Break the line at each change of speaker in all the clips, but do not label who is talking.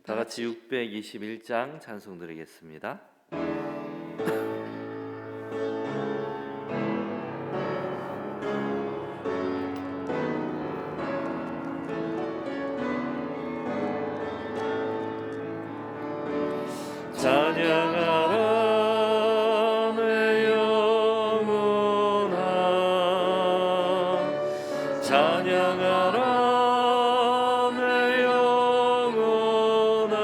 다 같이 621장 찬송 드리겠습니다. 찬양하라 내 영혼아, 찬양하라 내 영혼아,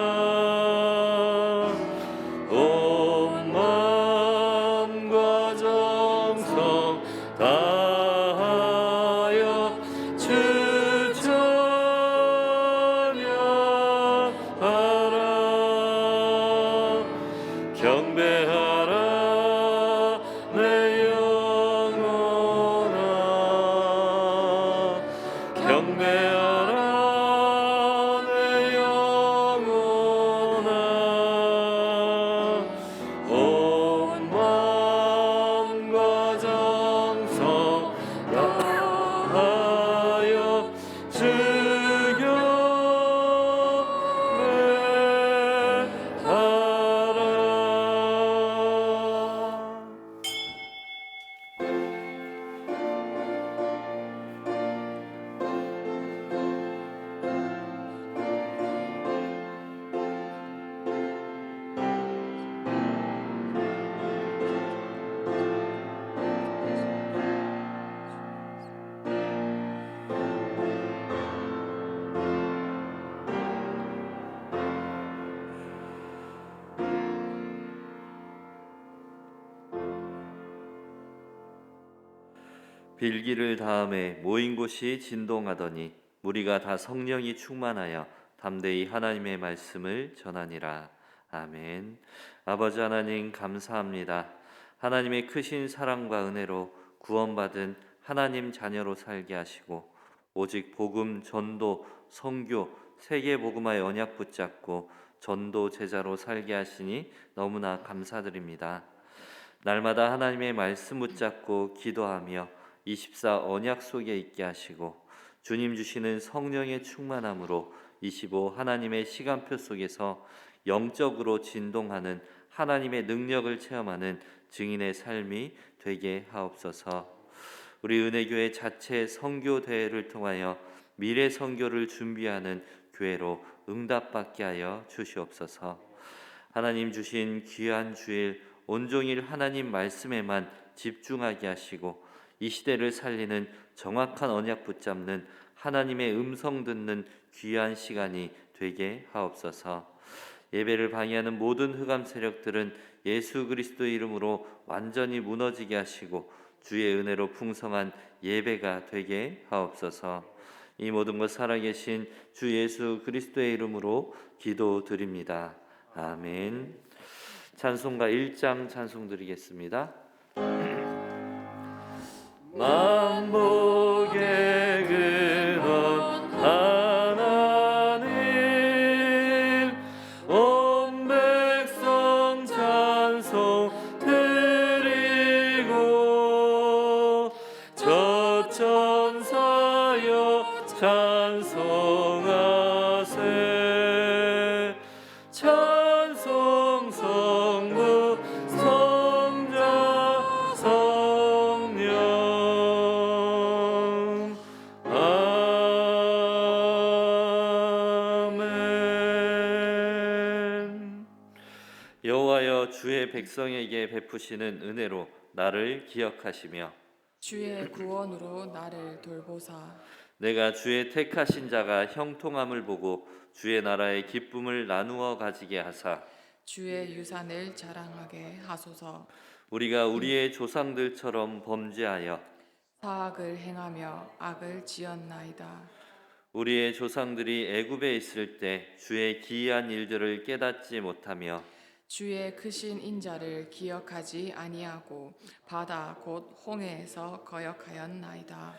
온 마음과 정성 다하여 주 찬양하라. 경배하라 내 영혼아, 경배하라 내 영혼아, 온 마음과 정성 다하여 주 빌기를 다음에 모인 곳이 진동하더니 무리가 다 성령이 충만하여 담대히 하나님의 말씀을 전하니라. 아멘. 아버지 하나님 감사합니다. 하나님의 크신 사랑과 은혜로 구원받은 하나님 자녀로 살게 하시고 오직 복음, 전도, 선교, 세계 복음화의 언약 붙잡고 전도 제자로 살게 하시니 너무나 감사드립니다. 날마다 하나님의 말씀 붙잡고 기도하며 24 언약 속에 있게 하시고 주님 주시는 성령의 충만함으로 25 하나님의 시간표 속에서 영적으로 진동하는 하나님의 능력을 체험하는 증인의 삶이 되게 하옵소서. 우리 은혜교회 자체 선교 대회를 통하여 미래 선교를 준비하는 교회로 응답받게 하여 주시옵소서. 하나님 주신 귀한 주일 온종일 하나님 말씀에만 집중하게 하시고 이 시대를 살리는 정확한 언약 붙잡는 하나님의 음성 듣는 귀한 시간이 되게 하옵소서. 예배를 방해하는 모든 흑암 세력들은 예수 그리스도의 이름으로 완전히 무너지게 하시고 주의 은혜로 풍성한 예배가 되게 하옵소서. 이 모든 것 살아계신 주 예수 그리스도의 이름으로 기도드립니다. 아멘. 찬송가 1장 찬송 드리겠습니다. 만복의 근원 하나님, 온 백성 찬송 드리고 저 천사여 찬송하세. 찬송 성부 성자 성령. 아멘. 여호와여 주의 백성에게 베푸시는 은혜로 나를 기억하시며
주의 구원으로 나를 돌보사.
내가 주의 택하신 자가 형통함을 보고 주의 나라의 기쁨을 나누어 가지게 하사
주의 유산을 자랑하게 하소서.
우리가 우리의 조상들처럼 범죄하여
사악을 행하며 악을 지었나이다.
우리의 조상들이 애굽에 있을 때 주의 기이한 일들을 깨닫지 못하며
주의 크신 인자를 기억하지 아니하고 바다 곧 홍해에서 거역하였나이다.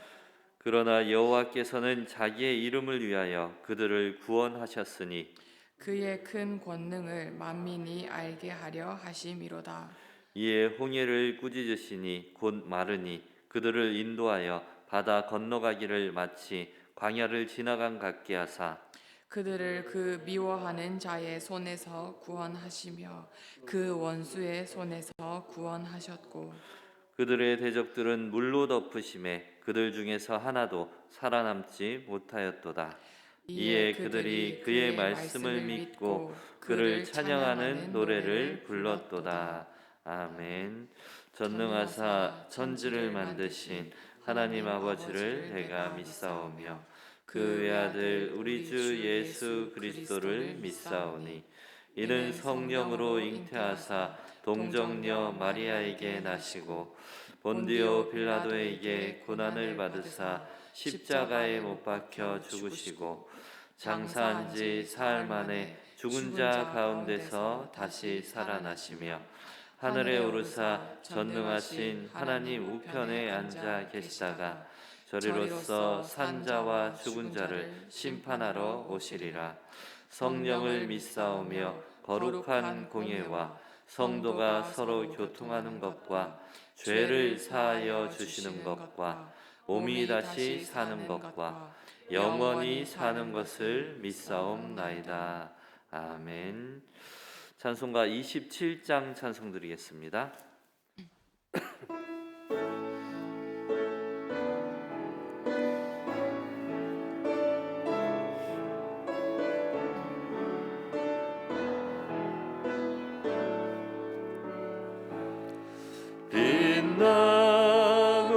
그러나 여호와께서는 자기의 이름을 위하여 그들을 구원하셨으니
그의 큰 권능을 만민이 알게 하려 하심이로다.
이에 홍해를 꾸짖으시니 곧 마르니 그들을 인도하여 바다 건너가기를 마치 광야를 지나간 같게 하사
그들을 그 미워하는 자의 손에서 구원하시며 그 원수의 손에서 구원하셨고
그들의 대적들은 물로 덮으심에 그들 중에서 하나도 살아남지 못하였도다. 이에 그들이 그의 말씀을 믿고 그를 찬양하는 노래를 불렀도다. 아멘. 전능하사 천지를 만드신 하나님 아버지를 내가 믿사오며 그 외아들 우리 주 예수 그리스도를 믿사오니 이는 성령으로 잉태하사 동정녀 마리아에게 나시고 본디오 빌라도에게 고난을 받으사 십자가에 못 박혀 죽으시고 장사한 지 사흘 만에 죽은 자 가운데서 다시 살아나시며 하늘에 오르사 전능하신 하나님 우편에 앉아 계시다가 저리로서 산자와 죽은 자를 심판하러 오시리라. 성령을 믿사오며 거룩한 공예와 성도가 서로 교통하는 것과 죄를 사하여 주시는 것과 몸이 다시 사는 것과 영원히 사는 것을 믿사옵나이다. 아멘. 찬송가 27장 찬송 드리겠습니다. 빛나고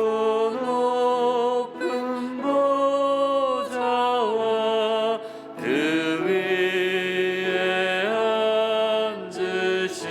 높은 보좌와 그 위에 앉으신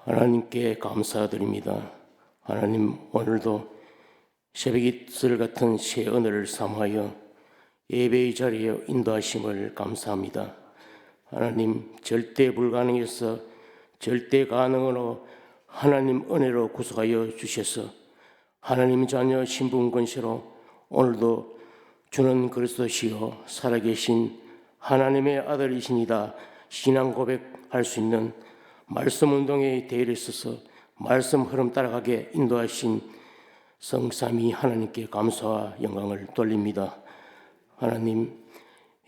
하나님께 감사드립니다. 하나님, 오늘도 새벽 이슬 같은 새 은혜를 삼하여 예배의 자리에 인도하심을 감사합니다. 하나님, 절대 불가능에서 절대 가능으로 하나님 은혜로 구속하여 주셔서 하나님 자녀 신분 권세로 오늘도 주는 그리스도시요 살아계신 하나님의 아들이시니다 신앙 고백할 수 있는 말씀 운동에 대의를 있어서 말씀 흐름 따라가게 인도하신 성삼위 하나님께 감사와 영광을 돌립니다. 하나님,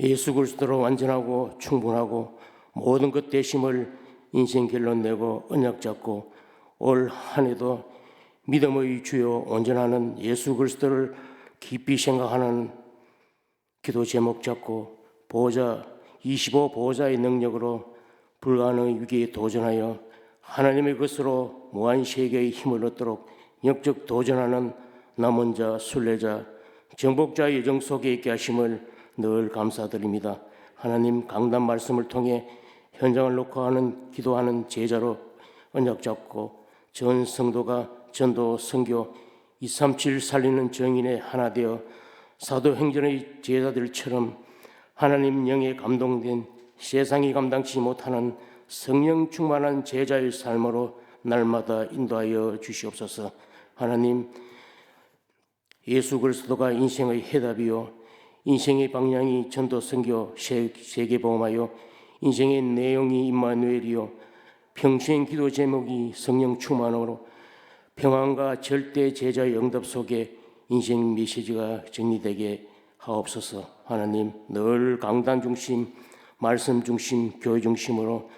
예수 그리스도로 완전하고 충분하고 모든 것 되심을 인생 결론 내고 언약 잡고 올 한 해도 믿음의 주요 온전하는 예수 그리스도를 깊이 생각하는 기도 제목 잡고 보호자 25 보호자의 능력으로 불가능의 위기에 도전하여 하나님의 것으로 무한 세계의 힘을 얻도록 영적 도전하는 남은 자, 순례자, 정복자의 여정 속에 있게 하심을 늘 감사드립니다. 하나님, 강단 말씀을 통해 현장을 놓고 하는 기도하는 제자로 언약 잡고 전 성도가 전도, 선교, 237 살리는 정인의 하나 되어 사도행전의 제자들처럼 하나님 영에 감동된 세상이 감당치 못하는 성령 충만한 제자의 삶으로 날마다 인도하여 주시옵소서. 하나님, 예수 그리스도가 인생의 해답이요 인생의 방향이 전도, 선교, 세계복음하여 인생의 내용이 임마누엘이요 평생 기도 제목이 성령 충만으로 평안과 절대 제자의 응답 속에 인생 메시지가 정리되게 하옵소서. 하나님, 늘 강단 중심, 말씀 중심, 교회 중심으로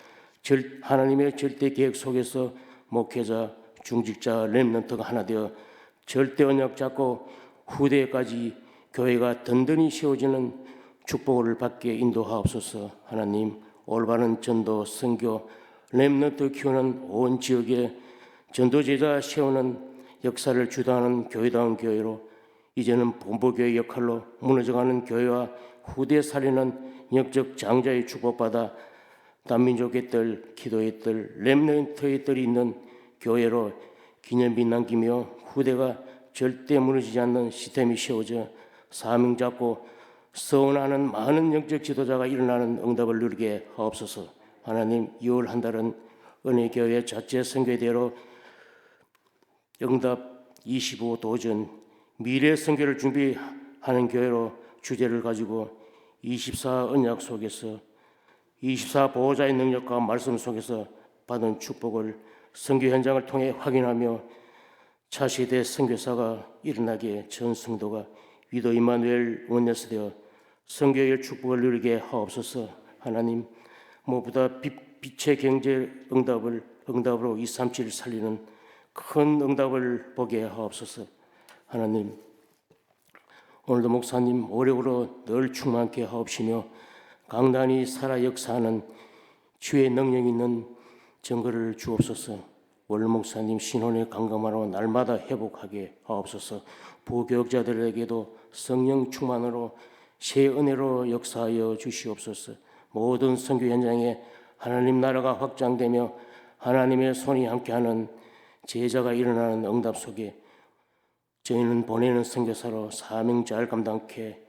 하나님의 절대 계획 속에서 목회자, 중직자, 렘넌트가 하나 되어 절대 언약 잡고 후대까지 교회가 든든히 세워지는 축복을 받게 인도하옵소서. 하나님, 올바른 전도, 선교, 렘넌트 키우는 온 지역에 전도제자 세우는 역사를 주도하는 교회다운 교회로 이제는 본부교회 역할로 무너져가는 교회와 후대 살리는 영적 장자의 축복받아 단민족의 뜰, 기도의 뜰, 렘넌트의 뜰이 있는 교회로 기념비 남기며 후대가 절대 무너지지 않는 시스템이 세워져 사명 잡고 서원하는 많은 영적 지도자가 일어나는 응답을 누리게 하옵소서. 하나님, 6월 한 달은 은혜교회 자체 선교대로 응답 25 도전 미래 선교를 준비하는 교회로 주제를 가지고 24 언약 속에서 24 보호자의 능력과 말씀 속에서 받은 축복을 선교 현장을 통해 확인하며 차세대 선교사가 일어나게 전 성도가 위도 임마누엘 원내스 되어 선교의 축복을 누리게 하옵소서. 하나님, 무엇보다 빛의 경제 응답으로 237을 살리는 큰 응답을 보게 하옵소서. 하나님, 오늘도 목사님 오력으로 늘 충만케 하옵시며 강단이 살아 역사하는 주의 능력 있는 증거를 주옵소서. 월 목사님 신혼의 강건함으로 날마다 회복하게 하옵소서. 부교역자들에게도 성령 충만으로 새 은혜로 역사하여 주시옵소서. 모든 선교 현장에 하나님 나라가 확장되며 하나님의 손이 함께하는 제자가 일어나는 응답 속에 저희는 보내는 선교사로 사명 잘 감당케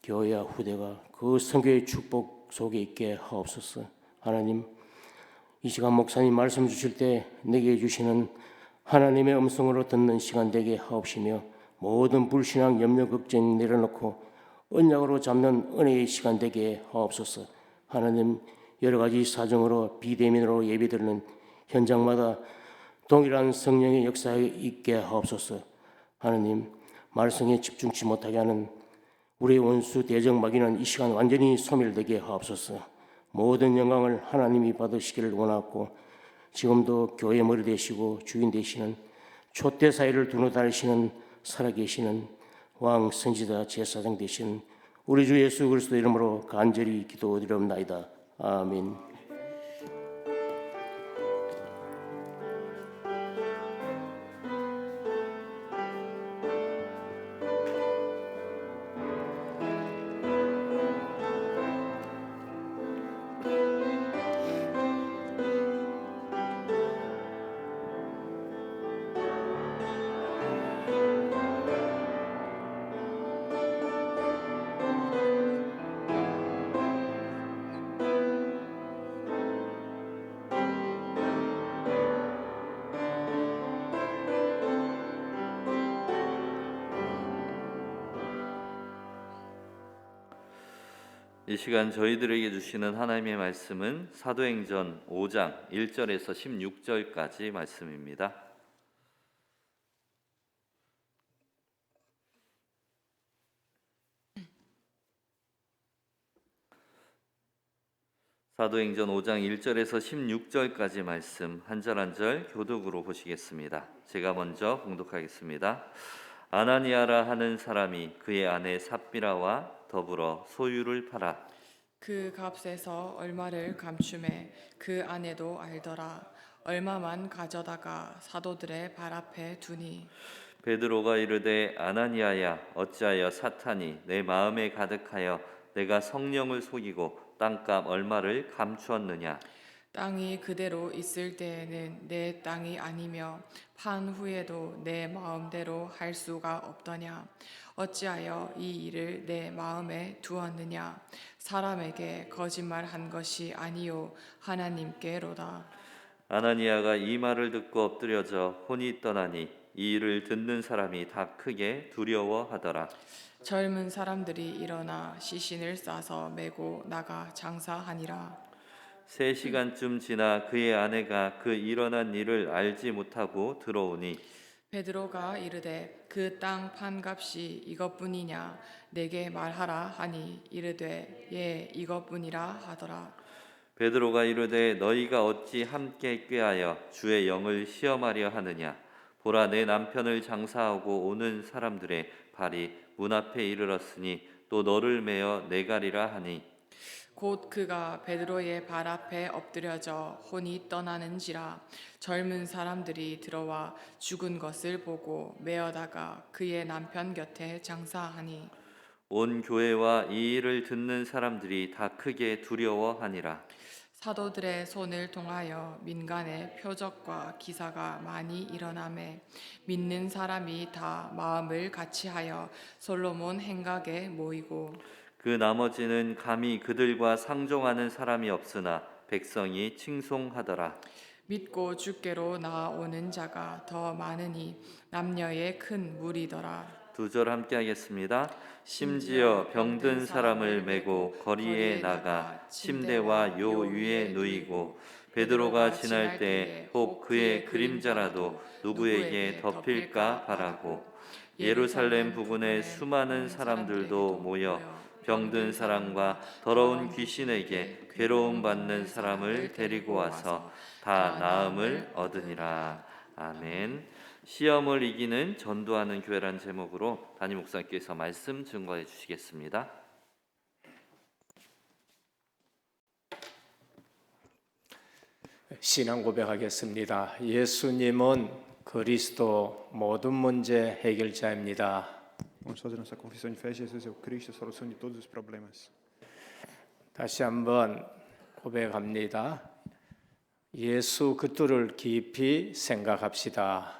교회와 후대가 그 선교의 축복 속에 있게 하옵소서. 하나님, 이 시간 목사님 말씀 주실 때 내게 주시는 하나님의 음성으로 듣는 시간 되게 하옵시며 모든 불신앙, 염려, 걱정 내려놓고 언약으로 잡는 은혜의 시간 되게 하옵소서. 하나님, 여러 가지 사정으로 비대면으로 예배드리는 현장마다 동일한 성령의 역사에 있게 하옵소서. 하나님, 말씀에 집중치 못하게 하는 우리의 원수 대적 마귀는 이 시간 완전히 소멸되게 하옵소서. 모든 영광을 하나님이 받으시기를 원하고 지금도 교회 머리 되시고 주인 되시는 촛대 사이를 두루 다니시는 살아계시는 왕 선지자 제사장 되시는 우리 주 예수 그리스도 이름으로 간절히 기도드리옵나이다. 아멘.
이 시간 저희들에게 주시는 하나님의 말씀은 사도행전 5장 1절에서 16절까지 말씀입니다. 사도행전 5장 1절에서 16절까지 말씀 한 절 한 절 교독으로 보시겠습니다. 제가 먼저 봉독하겠습니다. 아나니아라 하는 사람이 그의 아내 삽비라와 더불어 소유를 팔아
그 값에서 얼마를 감춤해 그 아내도 알더라. 얼마만 가져다가 사도들의 발 앞에 두니
베드로가 이르되 아나니아야 어찌하여 사탄이 내 마음에 가득하여 내가 성령을 속이고 땅값 얼마를 감추었느냐.
땅이 그대로 있을 때에는 내 땅이 아니며 판 후에도 내 마음대로 할 수가 없더냐. 어찌하여 이 일을 내 마음에 두었느냐. 사람에게 거짓말한 것이 아니요 하나님께로다.
아나니아가 이 말을 듣고 엎드려져 혼이 떠나니 이 일을 듣는 사람이 다 크게 두려워하더라.
젊은 사람들이 일어나 시신을 싸서 메고 나가 장사하니라.
3시간쯤 지나 그의 아내가 그 일어난 일을 알지 못하고 들어오니
베드로가 이르되 그 땅 판값이 이것뿐이냐 내게 말하라 하니 이르되 예 이것뿐이라 하더라.
베드로가 이르되 너희가 어찌 함께 꾀하여 주의 영을 시험하려 하느냐. 보라 내 남편을 장사하고 오는 사람들의 발이 문 앞에 이르렀으니 또 너를 메어 내가리라 하니
곧 그가 베드로의 발 앞에 엎드려져 혼이 떠나는지라. 젊은 사람들이 들어와 죽은 것을 보고 메어다가 그의 남편 곁에 장사하니
온 교회와 이 일을 듣는 사람들이 다 크게 두려워하니라.
사도들의 손을 통하여 민간의 표적과 기사가 많이 일어나매 믿는 사람이 다 마음을 같이하여 솔로몬 행각에 모이고
그 나머지는 감히 그들과 상종하는 사람이 없으나 백성이 칭송하더라.
믿고 주께로 나아오는 자가 더 많으니 남녀의 큰 무리더라.
2절 함께 하겠습니다. 심지어 병든 사람을 메고 거리에 나가 침대와 요 위에 누이고 베드로가 지날 때 혹 그의 그림자라도 누구에게 덮일까 바라고 예루살렘 부근에 수많은 사람들도 모여 병든 사람과 더러운 귀신에게 괴로움 받는 사람을 데리고 와서 다 나음을 얻으니라. 아멘. 시험을 이기는 전도하는 교회라는 제목으로 담임 목사님께서 말씀 증거해 주시겠습니다.
신앙 고백하겠습니다. 예수님은 그리스도 모든 문제 해결자입니다.
Vamos fazer nossa confissão de fé. Jesus é o Cristo, a solução de todos os problemas.
다시 한번 고백합니다. 예수 그리스도를 깊이 생각합시다.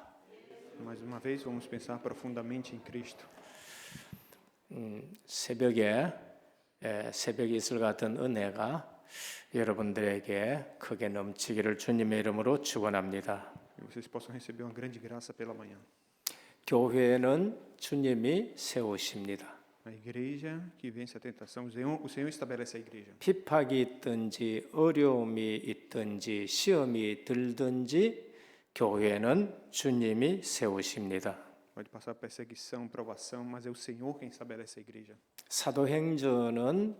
Mais uma vez, vamos pensar profundamente em Cristo.
새벽에 이슬 같은 은혜가 여러분들에게 크게 넘치기를 주님의 이름으로 축원합니다.
E vocês possam receber uma grande graça pela manhã.
교회는 주님이 세우십니다.
A igreja que vence a tentação, o Senhor estabelece a igreja.
핍박이 있든지 어려움이 있든지 시험이 들든지 교회는 주님이 세우십니다.
Pode passar perseguição, provação, mas é o Senhor quem estabelece a igreja.
사도행전은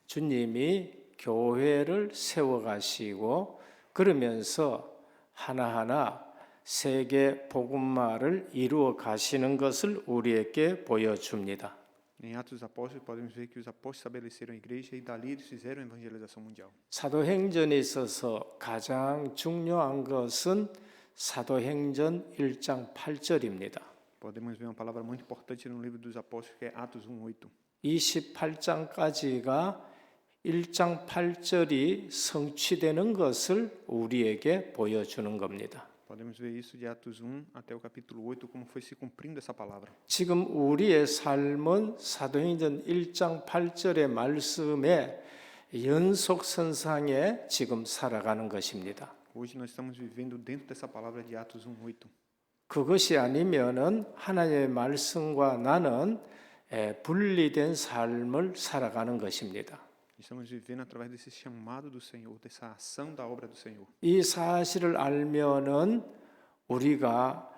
주님이 교회를 세워가시고 그러면서 하나하나 세계 복음화를 이루어 가시는 것을 우리에게 보여줍니다.
Em Atos dos Apóstolos, podemos ver que os apóstolos estabeleceram a igreja e dali eles fizeram a evangelização mundial.
사도행전에 있어서 가장 중요한 것은 사도행전 1장 8절입니다.
Podemos ver uma palavra muito importante no livro dos apóstolos, que é Atos 1:8.
28장까지가 1장 8절이 성취되는 것을 우리에게 보여주는 겁니다.
Podemos ver isso de Atos 1 até o capítulo 8, como foi se cumprindo essa palavra.
지금 우리의 삶은 사도행전 1장 8절의 말씀의 연속선상에 지금 살아가는 것입니다.
Hoje nós estamos vivendo dentro dessa palavra de Atos 1:8.
그것이 아니면은 하나님의 말씀과 나는 분리된 삶을 살아가는 것입니다.
Estamos vivendo através desse chamado do Senhor, dessa ação da obra do Senhor.
이 사실을 알면은 우리가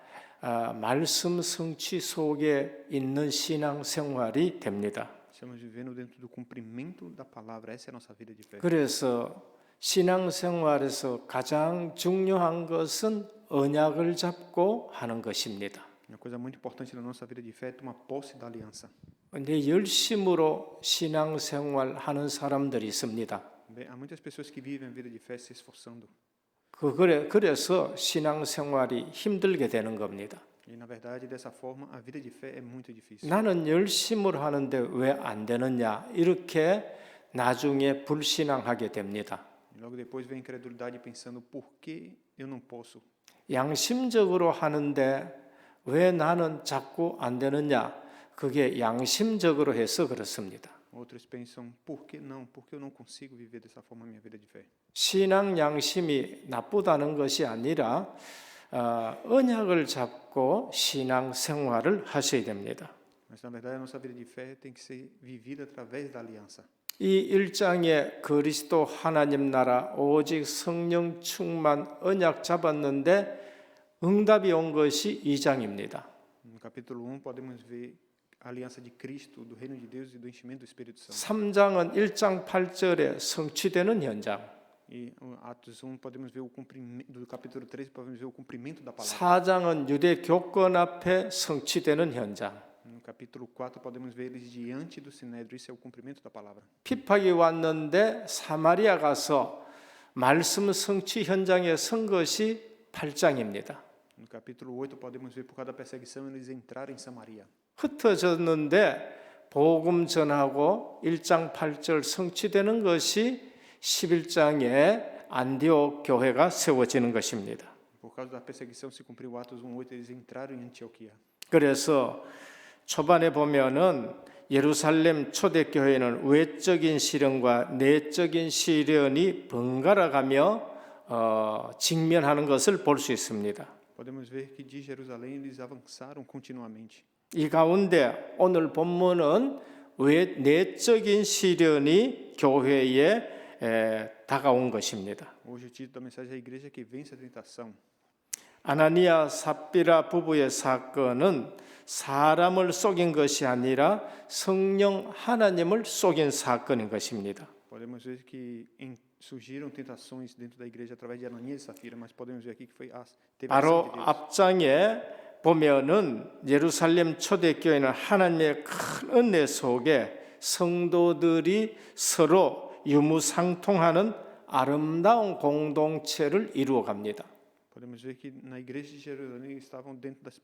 말씀 성취 속에 있는 신앙 생활이 됩니다.
Estamos vivendo dentro do cumprimento da palavra. Essa é a nossa vida de fé.
그래서 신앙 생활에서 가장 중요한 것은 언약을 잡고 하는 것입니다.
Uma coisa muito importante na nossa vida de fé é tomar posse da aliança.
근데 열심으로 신앙 생활 하는 사람들이 있습니다.
Bem, há muitas pessoas que vivem a vida de fé se esforçando.
그래서 신앙 생활이 힘들게 되는 겁니다.
E, na verdade, dessa forma, a vida de fé é muito difícil.
나는 열심으로 하는데 왜 안 되느냐 이렇게 나중에 불신앙하게 됩니다.
E logo depois vem a incredulidade pensando, por que eu não posso?
양심적으로 하는데 왜 나는 자꾸 안 되느냐 그게 양심적으로 해서 그렇습니다.
Outros pensam, por que não? Por que eu não consigo viver dessa forma a minha vida de fé?
신앙 양심이 나쁘다는 것이 아니라 언약을 잡고 신앙 생활을 하셔야 됩니다.
Mas, na verdade, a nossa vida de fé tem que ser vivida através da aliança.
이 1장에 그리스도 하나님 나라 오직 성령 충만 언약 잡았는데 응답이 온 것이 2장입니다.
No capítulo 1, podemos ver a aliança de Cristo, do reino de Deus e do enchimento do Espírito Santo.
3장은 1장 8절에 성취되는 현장.
E Atos 1, podemos ver o cumprimento, do capítulo 13, podemos ver o cumprimento da palavra.
4장은 유대 교권 앞에 성취되는 현장.
No capítulo 4, podemos ver eles diante do Sinédrio, isso é o cumprimento da palavra.
핍박이 왔는데 사마리아 가서 말씀 성취 현장에 선 것이 8장입니다.
No capítulo 8, podemos ver por causa da perseguição eles entraram em Samaria.
흩어졌는데 복음 전하고 1장 8절 성취되는 것이 11장에 안디옥 교회가 세워지는 것입니다.
Por causa da perseguição se cumpriu Atos 1:8, eles entraram em Antioquia.
그래서 초반에 보면은 예루살렘 초대교회는 외적인 시련과 내적인 시련이 번갈아가며 직면하는 것을 볼 수 있습니다.
Podemos ver que de Jerusalém eles avançaram continuamente.
이 가운데 오늘 본문은 내적인 시련이 교회에 다가온 것입니다.
Hoje o título da mensagem é a igreja que vence a tentação.
아나니아 삽비라 부부의 사건은 사람을 속인 것이 아니라 성령 하나님을 속인 사건인 것입니다.
Podemos ver que surgiram tentações dentro da igreja através de Ananias e Safira, mas podemos ver aqui que teve a ação
바로
de Deus.
앞장에 보면은 예루살렘 초대교회는 하나님의 큰 은혜 속에 성도들이 서로 유무상통하는 아름다운 공동체를 이루어 갑니다.
Podemos ver que na igreja de Jerusalém eles estavam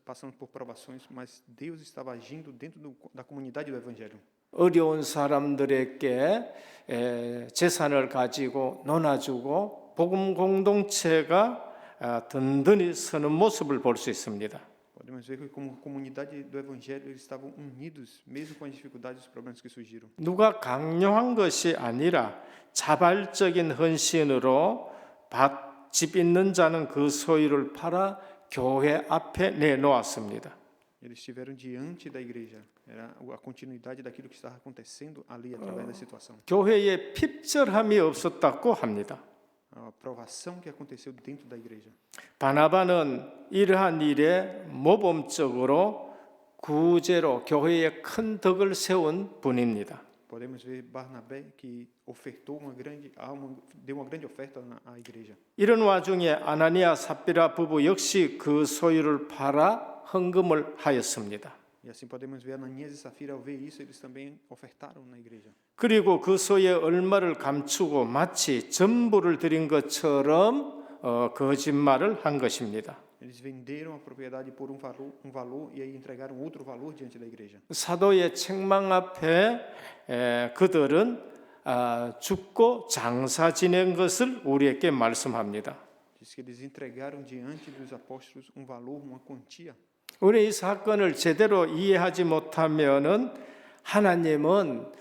passando por provações, mas Deus estava agindo dentro da comunidade do evangelho.
어려운 사람들에게 재산을 가지고 나눠주고 복음 공동체가 든든히 서는 모습을 볼 수 있습니다.
Podemos ver que como comunidade do evangelho eles estavam unidos, mesmo com as dificuldades e os problemas que surgiram.
누가 강요한 것이 아니라 자발적인 헌신으로 집 있는 자는 그 소유를 팔아 교회 앞에 내놓았습니다.
Eles estiveram diante da igreja. Era a continuidade daquilo que estava acontecendo ali através da situação.
교회에 핍절함이 없었다고 합니다.
A provação que aconteceu dentro da igreja.
바나바는 이러한 일에 모범적으로 구제로 교회에 큰 덕을 세운 분입니다.
Podemos ver Barnabé que ofertou deu uma grande oferta à igreja.
이런 와중에 아나니아 삽비라 부부 역시 그 소유를 팔아 헌금을 하였습니다.
E assim podemos ver Ananias e Safira, ao ver isso, eles também ofertaram na igreja.
그리고 그 소유의 얼마를 감추고 마치 전부를 드린 것처럼 거짓말을 한 것입니다.
Eles venderam a propriedade por um valor e aí entregaram outro valor diante da igreja.
사도의 책망 앞에 그들은 죽고 장사 지낸 것을 우리에게 말씀합니다.
Diz que eles entregaram diante dos apóstolos um valor, uma quantia.
우리 이 사건을 제대로 이해하지 못하면은 하나님은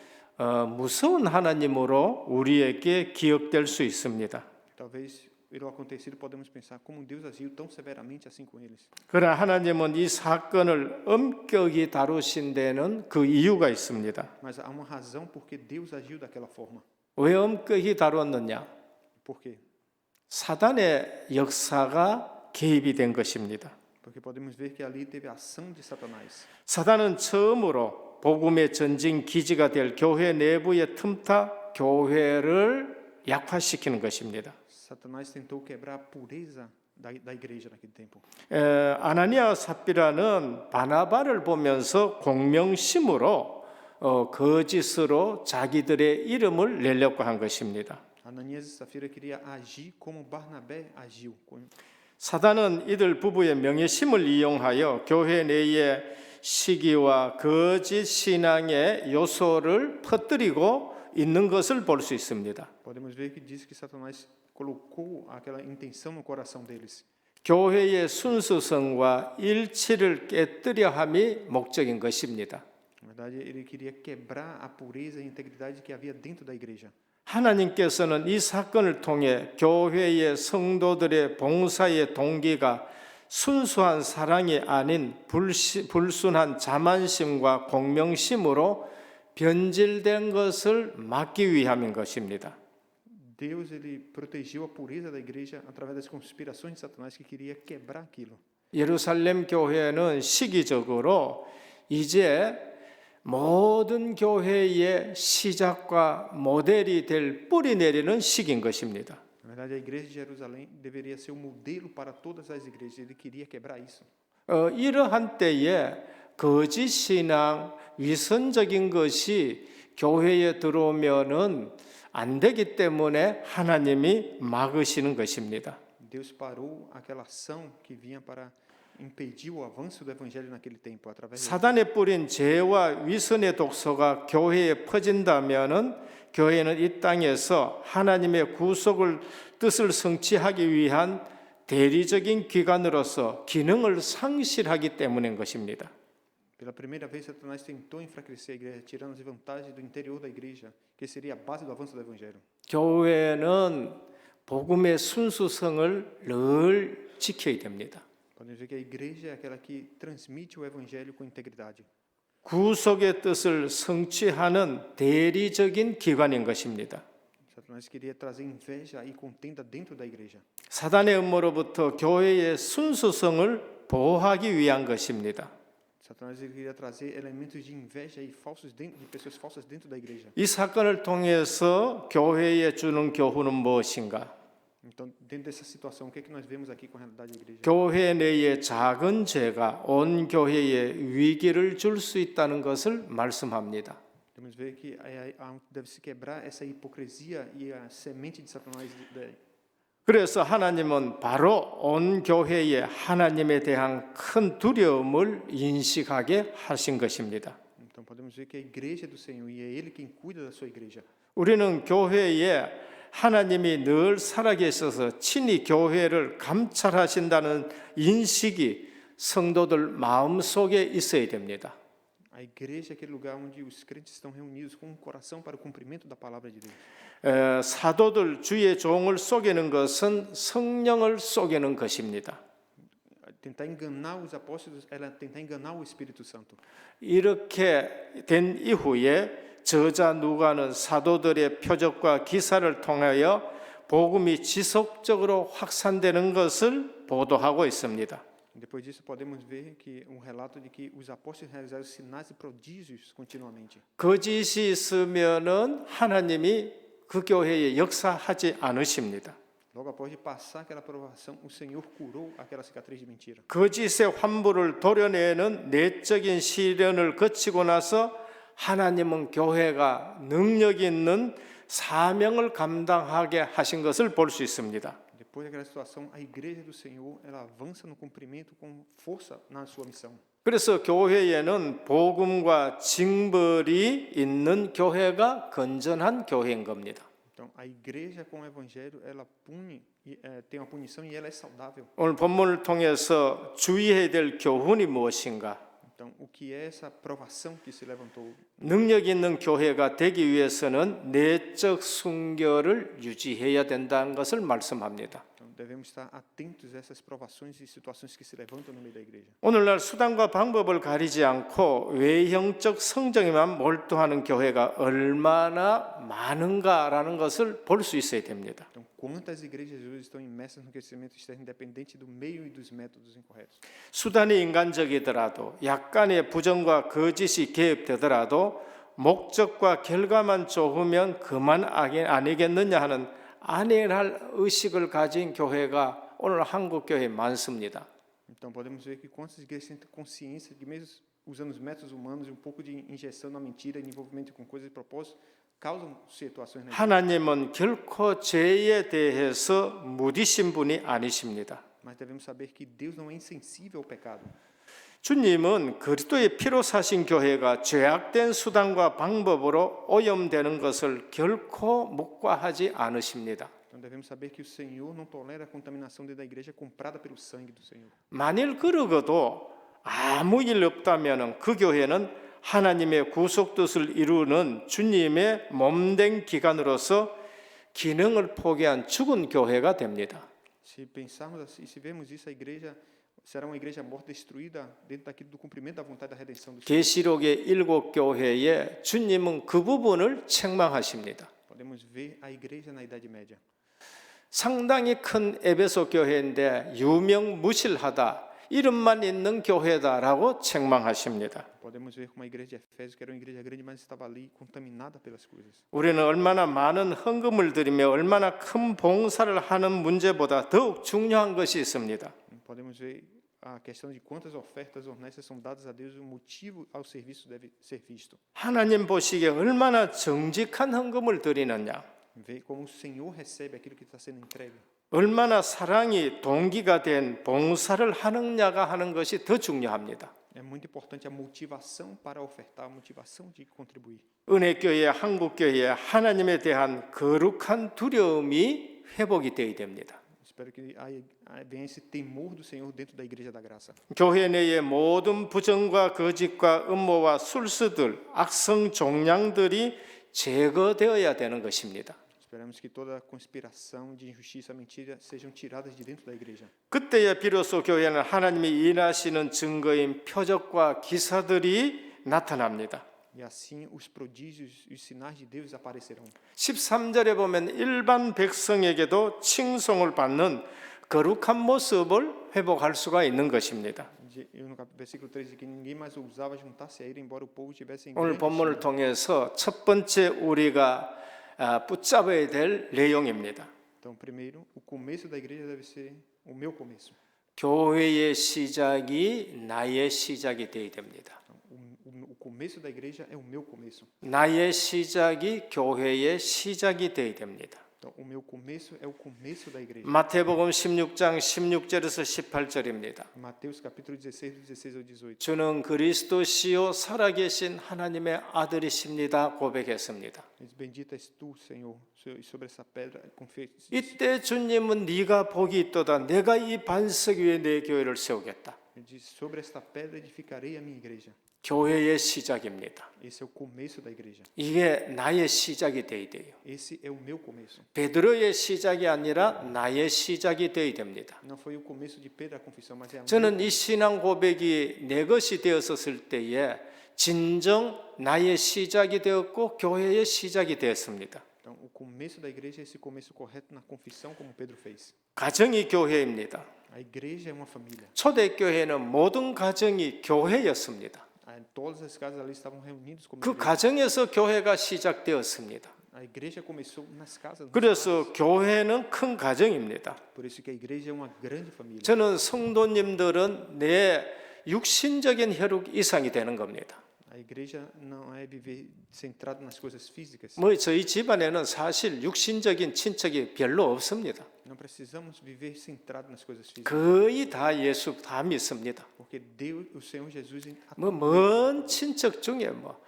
무서운 하나님으로 우리에게 기억될 수 있습니다.
Talvez pelo acontecido podemos pensar como Deus agiu tão severamente assim com eles.
그러나 하나님은 이 사건을 엄격히 다루신 데는 그 이유가 있습니다.
Mas há uma razão porque Deus agiu daquela forma.
왜 엄격히 다루었느냐?
Por quê?
사단의 역사가 개입이 된 것입니다.
Porque podemos ver que ali teve a ação de Satanás.
사단은 처음으로 복음의 전진 기지가 될 교회 내부의 틈타 교회를 약화시키는 것입니다.
Satanás tentou quebrar a pureza da igreja naquele tempo.
아나니아 삽비라는 바나바를 보면서 공명심으로 거짓으로 자기들의 이름을 내려고 한 것입니다.
Ananias e Safira queria agir como Barnabé agiu.
사단은 이들 부부의 명예심을 이용하여 교회 내에 시기와 거짓 신앙의 요소를 퍼뜨리고 있는 것을 볼 수 있습니다.
Podemos ver que diz que Satanás colocou aquela intenção no coração deles.
교회의 순수성과 일치를 깨뜨려 함이 목적인 것입니다.
Na verdade, ele queria quebrar a pureza e integridade que havia dentro da igreja.
하나님께서는 이 사건을 통해 교회의 성도들의 봉사의 동기가 순수한 사랑이 아닌 불순한 자만심과 공명심으로 변질된 것을 막기 위함인 것입니다.
Deus ele protegeu a pureza da igreja através das conspirações de Satanás que queria quebrar aquilo.
예루살렘 교회는 시기적으로 이제 모든 교회의 시작과 모델이 될 뿌리 내리는 시기인 것입니다.
Na verdade, a igreja de Jerusalém deveria ser o modelo para todas as igrejas. Ele queria quebrar isso.
이러한 때에 거짓 신앙, 위선적인 것이 교회에 들어오면은 안 되기 때문에 하나님이 막으시는 것입니다.
Deus parou aquela ação que vinha para impedir o avanço do evangelho naquele tempo através de
사단의 뿌린 죄와 위선의 독소가 교회에 퍼진다면은 교회는 이 땅에서 하나님의 구속을 뜻을 성취하기 위한 대리적인 기관으로서 기능을 상실하기 때문인 것입니다.
Pela primeira vez, Satanás tentou enfraquecer a igreja, tirando as vantagens do interior da igreja, que seria a base do avanço do evangelho.
교회는 복음의 순수성을 늘 지켜야 됩니다.
Podemos ver que a igreja é aquela que transmite o evangelho com integridade.
구속의 뜻을 성취하는 대리적인 기관인 것입니다.
Satanás queria trazer inveja e contenda dentro da igreja.
사단의 음모로부터 교회의 순수성을 보호하기 위한 것입니다.
Satanás queria trazer elementos de inveja e falsos dentro, de pessoas falsas dentro da igreja.
이 사건을 통해서 교회에 주는 교훈은 무엇인가?
Então, dentro dessa situação, o que é que nós vemos aqui com a realidade da igreja?
교회 내의 작은 죄가 온 교회에 위기를 줄 수 있다는 것을 말씀합니다.
Podemos ver que deve-se quebrar essa hipocrisia e a semente de Satanás.
그래서 하나님은 바로 온 교회에 하나님에 대한 큰 두려움을 인식하게 하신 것입니다.
Então, podemos ver que a igreja é do Senhor e é Ele quem cuida da sua igreja.
우리는 교회에 하나님이 늘 살아계셔서 친히 교회를 감찰하신다는 인식이 성도들 마음속에 있어야 됩니다.
A igreja é aquele lugar onde os crentes estão reunidos com o coração para o cumprimento da palavra de Deus.
사도들 주의 종을 속이는 것은 성령을 속이는 것입니다.
Tentar enganar os apóstolos, ela tentar enganar o Espírito Santo.
이렇게 된 이후에 저자 누가는 사도들의 표적과 기사를 통하여 복음이 지속적으로 확산되는 것을 보도하고 있습니다.
Depois disso, podemos ver que um relato de que os apóstolos realizaram sinais e prodígios continuamente.
거짓이 있으면은 하나님이 그 교회에 역사하지 않으십니다.
Logo após de passar aquela provação, o Senhor curou aquela cicatriz de mentira.
거짓의 환부를 도려내는 내적인 시련을 거치고 나서 하나님은 교회가 능력 있는 사명을 감당하게 하신 것을 볼 수 있습니다.
Depois daquela situação, a igreja do Senhor, ela avança no cumprimento com força na sua missão.
그래서 교회에는 복음과 징벌이 있는 교회가 건전한 교회인 겁니다.
Então, a igreja com o evangelho, ela pune, tem uma punição e ela é saudável.
오늘 본문을 통해서 주의해야 될 교훈이 무엇인가?
Então, o que é essa provação que se levantou?
능력 있는 교회가 되기 위해서는 내적 순결을 유지해야 된다는 것을 말씀합니다.
Então, Devemos estar atentos a essas provações e situações que se levantam no meio da igreja.
오늘날 수단과 방법을 가리지 않고 외형적 성정에만 몰두하는 교회가 얼마나 많은가라는 것을 볼 수 있어야 됩니다.
Então, quantas igrejas hoje estão imersas no crescimento externo independente do meio e dos métodos incorretos?
수단이 인간적이더라도 약간의 부정과 거짓이 개입되더라도 목적과 결과만 좋으면 그만 아니겠느냐 하는 안일할 의식을 가진 교회가 오늘 한국 교회에 많습니다.
Então, podemos ver que quantas igrejas têm consciência de que mesmo usando os métodos humanos e um pouco de injeção na mentira e envolvimento com coisas e propósitos, causam situações na igreja.
하나님은 결코 죄에 대해서 무디신 분이 아니십니다.
Mas devemos saber que Deus não é insensível ao pecado.
주님은 그리스도의 피로 사신 교회가 죄악된 수단과 방법으로 오염되는 것을 결코 묵과하지 않으십니다.
Então devemos saber que o Senhor não tolera a contaminação dentro da igreja comprada pelo sangue do Senhor.
만일 그러고도 아무 일 없다면 그 교회는 하나님의 구속 뜻을 이루는 주님의 몸된 기관으로서 기능을 포기한 죽은 교회가 됩니다.
Se pensarmos assim, se vemos isso, a igreja será uma igreja morta, destruída dentro daquilo do cumprimento da vontade da redenção do Senhor.
계시록의 7교회에 주님은 그 부분을 책망하십니다.
Podemos ver a igreja na Idade Média.
상당히 큰 에베소 교회인데 유명무실하다, 이름만 있는 교회다라고 책망하십니다.
Podemos ver como a igreja de Efésios, que era uma igreja grande, mas estava ali contaminada pelas coisas.
우리는 얼마나 많은 헌금을 드리며 얼마나 큰 봉사를 하는 문제보다 더욱 중요한 것이 있습니다.
Podemos ver a questão de quantas ofertas honestas são dadas a Deus, o motivo ao serviço deve ser visto.
하나님 보시기에 얼마나 정직한 헌금을 드리느냐,
Ver como o Senhor recebe aquilo que está sendo entregue.
얼마나 사랑이 동기가 된 봉사를 하느냐가 하는 것이 더 중요합니다.
É muito importante a motivação para ofertar, a motivação de contribuir.
은혜교회, 한국교회에 하나님에 대한 거룩한 두려움이 회복이 되어야 됩니다.
Espero que venha esse temor do Senhor dentro da igreja da graça.
교회 내의 모든 부정과 거짓과 음모와 술수들, 악성 종량들이 제거되어야 되는 것입니다.
Esperamos que toda conspiração de injustiça, mentira sejam tiradas de dentro da igreja.
그때야 비로소 교회는 하나님이 일하시는 증거인 표적과 기사들이 나타납니다.
E assim os prodígios e os sinais de Deus aparecerão.
13절에 보면 일반 백성에게도 칭송을 받는 거룩한 모습을 회복할 수가 있는 것입니다.
No versículo 3 diz que ninguém mais ousava juntar-se a ele, embora o povo tivesse em
오늘
grande
본문을
estima.
통해서 첫 번째 우리가 붙잡아야 될 내용입니다.
Então, primeiro, o começo da igreja deve ser o meu começo.
교회의 시작이 나의 시작이 되어야 됩니다.
O começo da igreja é o meu começo.
나의 시작이 교회의 시작이 되어야 됩니다.
Então, o meu começo é o começo da igreja.
마태복음 16장 16절에서 18절입니다.
Mateus capítulo 16, do 16 ao 18.
주는 그리스도시요 살아계신 하나님의 아들이십니다 고백했습니다.
Diz, bendita és tu, Senhor, e sobre essa pedra confia.
이때 주님은 네가 복이 있도다, 내가 이 반석 위에 내 교회를 세우겠다.
Ele diz, sobre esta pedra edificarei a minha igreja.
교회의 시작입니다.
Esse é o começo da igreja.
이게 나의 시작이 되어야 돼요.
Esse é o meu começo.
베드로의 시작이 아니라 나의 시작이 되어야 됩니다.
Não foi o começo de Pedro a confissão, mas é o
저는 이 신앙 고백이 내 것이 되었을 때에 진정 나의 시작이 되었고 교회의 시작이 되었습니다.
Então, o começo da igreja é esse começo correto na confissão, como Pedro fez.
가정이 교회입니다.
A igreja é uma família.
초대교회는 모든 가정이 교회였습니다.
Todas as casas ali estavam reunidas como
그
igreja.
가정에서 교회가 시작되었습니다.
A igreja começou nas casas.
그래서 교회는 큰 가정입니다.
Por isso que a igreja é uma grande família.
저는 성도님들은 내 육신적인 혈육 이상이 되는 겁니다.
A igreja não é viver centrado nas coisas físicas.
뭐 저희 집안에는 사실 육신적인 친척이 별로 없습니다.
Não precisamos viver centrado nas coisas físicas.
거의 다 예수 다 믿습니다.
Porque Deus, o Senhor Jesus,
뭐 먼 친척 중에 뭐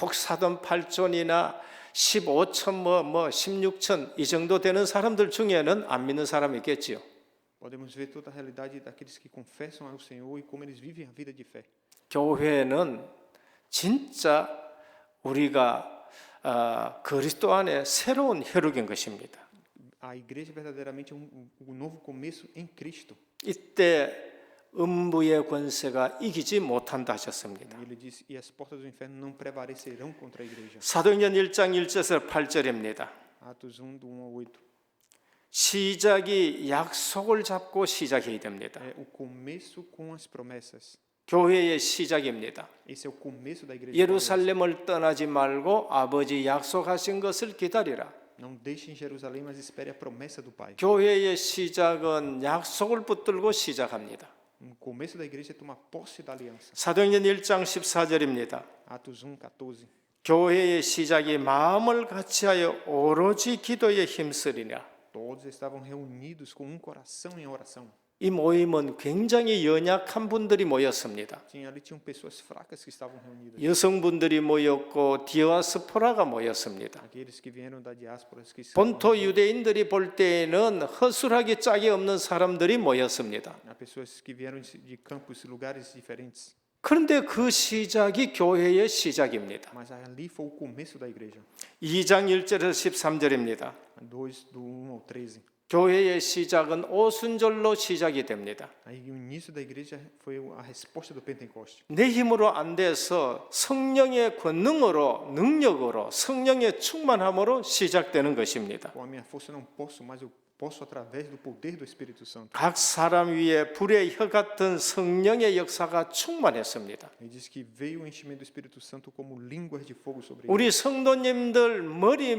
혹사돈 8존이나 15천 뭐 16천 이 정도 되는 사람들 중에는 안 믿는 사람이 있겠지요.
podemos ver toda a realidade daqueles que confessam ao Senhor e como eles vivem a vida de fé.
교회는 진짜 우리가 그리스도 안에 새로운 혈육인 것입니다.
A igreja verdadeiramente é um novo começo em Cristo.
이때 음부의 권세가 이기지 못한다 하셨습니다.
E ele diz: e as portas do inferno não prevalecerão contra a igreja.
사도행전 1장 1절에서 8절입니다.
Atos 1, do 1 ao 8.
시작이 약속을 잡고 시작해야 됩니다.
É o começo com as promessas.
교회의 시작입니다.
Esse é o começo da igreja.
예루살렘을 떠나지 말고 아버지 약속하신 것을 기다리라.
Não deixe em Jerusalém, mas espere a promessa do Pai.
교회의 시작은 약속을 붙들고 시작합니다.
O começo da igreja é tomar posse da aliança.
사도행전 1장 14절입니다.
Atos 1, 14.
교회의 시작이 마음을 같이하여 오로지 기도에 힘쓰리냐.
Todos estavam reunidos com um coração em oração.
이 모임은 굉장히 연약한 분들이 모였습니다.
Ali tinham pessoas fracas que estavam reunidas.
여성분들이 모였고 디아스포라가 모였습니다.
Aqueles que vieram da diáspora, que
본토 유대인들이 볼 때에는 허술하기 짝이 없는 사람들이 모였습니다.
há pessoas que vieram de campos, lugares diferentes.
그런데 그 시작이 교회의 시작입니다.
Mas ali foi o começo da igreja.
2장 1절에서 13절입니다.
2, do 1 ao 13.
교회의 시작은 오순절로 시작이 됩니다.
Aí o início da igreja foi a resposta do Pentecoste.
내 힘으로 안 돼서 성령의 권능으로, 능력으로, 성령의 충만함으로 시작되는 것입니다.
Com a minha força eu não posso, mas eu posso através do poder do Espírito Santo.
각 사람 위에 불의 혀 같은 성령의 역사가 충만했습니다.
Ele diz que veio o enchimento do Espírito Santo como línguas de fogo sobre
우리
eles.
성도님들 머리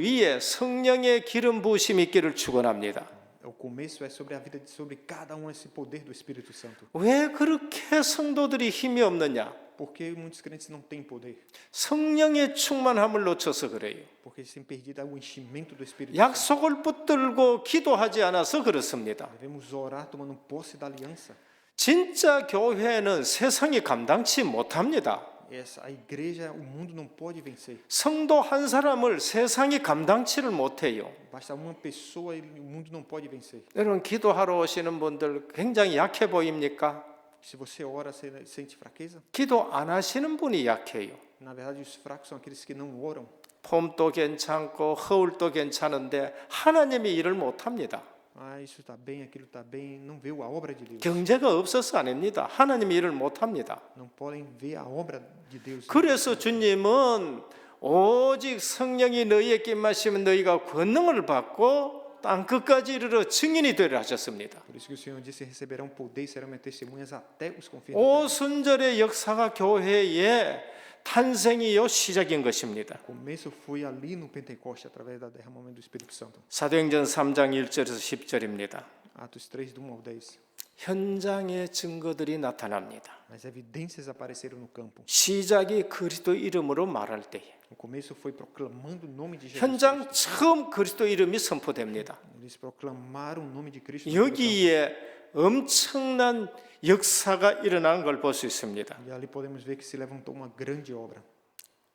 위에 성령의 기름 부으심이 있기를 축원합니다.
O começo é sobre a vida, sobre cada um esse poder do Espírito Santo.
왜 그렇게 성도들이 힘이 없느냐?
Por que muitos crentes não têm poder?
성령의 충만함을 놓쳐서 그래요.
Porque eles têm perdido o enchimento do Espírito Santo.
약속을 붙들고 기도하지 않아서 그렇습니다.
Devemos orar tomando posse da aliança.
진짜 교회는 세상이 감당치 못합니다.
A igreja, o mundo não pode vencer.
성도 한 사람을 세상이 감당치를 못해요.
Basta uma pessoa e o mundo não pode vencer.
여러분 기도하러 오시는 분들 굉장히 약해 보입니까?
Se você ora, você sente fraqueza?
기도 안 하시는 분이 약해요.
Na verdade, os fracos são aqueles que não oram.
폼도 괜찮고 허울도 괜찮은데 하나님이 일을 못합니다.
Ah, isso está bem, aquilo está bem. Não vê a obra de Deus.
경제가 없어서 아닙니다. 하나님이 일을 못합니다.
Não podem ver a obra de Deus.
그래서 주님은 오직 성령이 너희에게 임하시면 너희가 권능을 받고 땅 끝까지 이르러 증인이 되리라 하셨습니다.
Por isso que o Senhor disse: receberão poder e serão minhas testemunhas até os confins.
오순절의 역사가 교회의 탄생이요 시작인 것입니다.
O começo foi ali no Pentecoste, através do derramamento do Espírito Santo.
사도행전 3장 1절에서 10절입니다.
Atos 3, do 1 ao 10.
현장의 증거들이 나타납니다.
As evidências apareceram no campo.
시작이 그리스도 이름으로 말할 때에
O começo foi proclamando o nome de Jesus.
현장 처음 그리스도 이름이 선포됩니다.
Eles proclamaram o nome de Cristo. no campo.
여기에 엄청난 역사가 일어나는 걸 볼 수 있습니다.
E ali podemos ver que se levantou uma grande obra.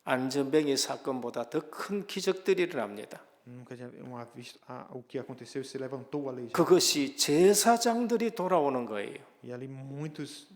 안전뱅이 사건보다 더 큰 기적들이 일어납니다.
Nunca já visto o que aconteceu, se levantou a lei.
그것이 제사장들이 돌아오는 거예요.
E ali muitos